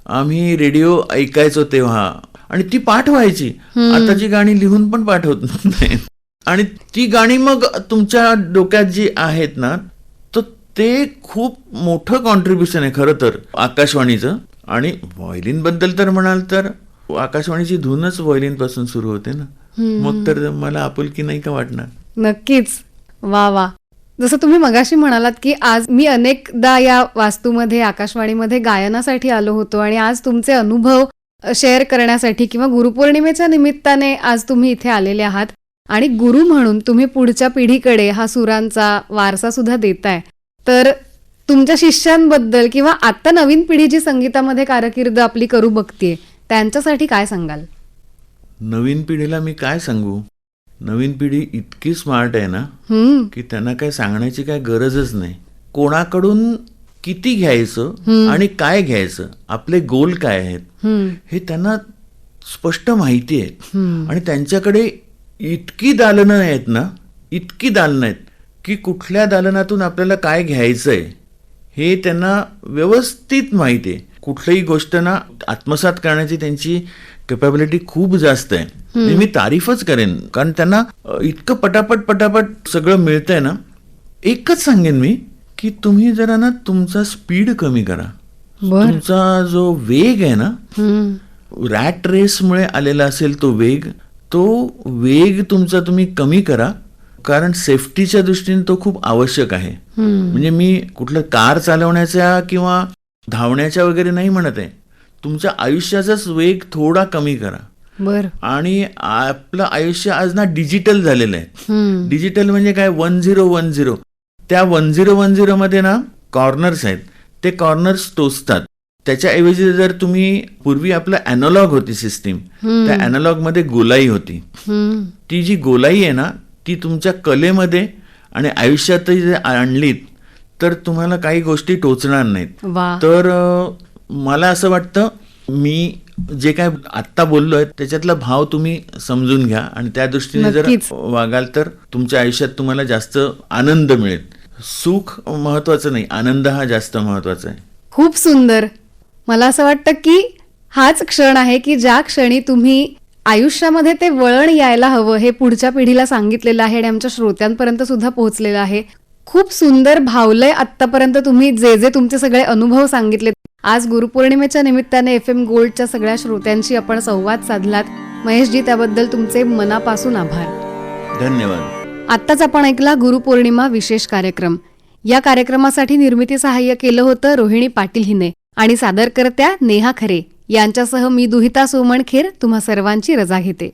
आम्ही रेडिओ ऐकायचो तेव्हा, आणि ती पाठवायची. आताची गाणी लिहून पण पाठवत नाही. आणि ती गाणी मग तुमच्या डोक्यात जी आहेत ना, तर ते खूप मोठं कॉन्ट्रीब्युशन आहे खरं तर आकाशवाणीचं. आणि व्हायोलिन बद्दल तर म्हणाल तर आकाशवाणीची धूनच व्हायोलिन पासून सुरू होते ना, मग तर मला आपुलकी नाही का वाटणार. नक्कीच. वा वा. जसं तुम्ही मगाशी म्हणालात की आज मी अनेकदा या वास्तूमध्ये आकाशवाणीमध्ये गायनासाठी आलो होतो आणि आज तुमचे अनुभव शेअर करण्यासाठी किंवा गुरुपौर्णिमेच्या निमित्ताने आज तुम्ही इथे आलेले आहात. आणि गुरु म्हणून तुम्ही पुढच्या पिढीकडे हा सुरांचा वारसा सुद्धा देताय. तर तुमच्या शिष्यांबद्दल किंवा आता नवीन पिढी जी संगीतामध्ये कारकीर्द आपली करू बघतीये त्यांच्यासाठी काय सांगाल? नवीन पिढीला मी काय सांगू, नवीन पिढी इतकी स्मार्ट आहे ना की त्यांना काय सांगण्याची काय गरजच नाही. कोणाकडून किती घ्यायचं आणि काय घ्यायचं, आपले गोल काय आहेत हे त्यांना स्पष्ट माहिती आहे. आणि त्यांच्याकडे इतकी दालनं आहेत ना, इतकी दालनं आहेत की कुठल्या दालनातून आपल्याला काय घ्यायचंय हे त्यांना व्यवस्थित माहिती आहे. कुठलीही गोष्ट ना आत्मसात करण्याची त्यांची कॅपॅबिलिटी खूप जास्त आहे. मी तारीफच करेन, कारण त्यांना इतकं पटापट सगळं मिळतंय ना. एकच सांगेन मी की तुम्ही जरा ना तुमचा स्पीड कमी करा. तुमचा जो वेग आहे ना, रॅट रेसमुळे आलेला असेल तो वेग तुमचा तुम्ही कमी करा. कारण सेफ्टीच्या दृष्टीने तो खूप आवश्यक आहे. म्हणजे मी कुठलं कार चालवण्याच्या किंवा धावण्याच्या वगैरे नाही म्हणत आहे. तुमच्या आयुष्याचाच वेग थोडा कमी करा. बर. आणि आपलं आयुष्य आज ना डिजिटल झालेलं आहे. डिजिटल म्हणजे काय, 1010. त्या 1010 मध्ये ना कॉर्नर्स आहेत. ते कॉर्नर्स टोचतात. त्याच्याऐवजी जर तुम्ही, पूर्वी आपलं अॅनालॉग होती सिस्टीम, त्या अॅनालॉग मध्ये गोलाई होती. ती जी गोलाई आहे ना, ती तुमच्या कलेमध्ये आणि आयुष्यातही जर आणलीत तर तुम्हाला काही गोष्टी टोचणार नाहीत. तर मला असं वाटतं, मी जे काय आत्ता बोललोय त्याच्यातला भाव तुम्ही समजून घ्या आणि त्या दृष्टीने जर वागाल तर तुमच्या आयुष्यात तुम्हाला जास्त आनंद मिळेल. सुख महत्वाचं नाही, आनंद हा जास्त महत्वाचा आहे. खूप सुंदर. मला असं वाटतं की हाच क्षण आहे की ज्या क्षणी तुम्ही आयुष्यामध्ये ते वळण यायला हवं हे पुढच्या पिढीला सांगितलेलं आहे आणि आमच्या श्रोत्यांपर्यंत सुद्धा पोहोचलेलं आहे. खूप सुंदर भावलंय आत्तापर्यंत तुम्ही जे तुमचे सगळे अनुभव सांगितले. आज गुरुपौर्णिमेच्या निमित्ताने FM गोल्डच्या सगळ्या श्रोत्यांशी आपण संवाद साधलात. महेशजी, त्याबद्दल तुमचे मनापासून आभार. धन्यवाद. आत्ताच आपण ऐकला गुरुपौर्णिमा विशेष कार्यक्रम. या कार्यक्रमासाठी निर्मिती सहाय्य केलं होतं रोहिणी पाटील हिने आणि सादरकर्त्या नेहा खरे यांच्यासह मी दुहिता सोमणखेर तुम्हा सर्वांची रजा घेते.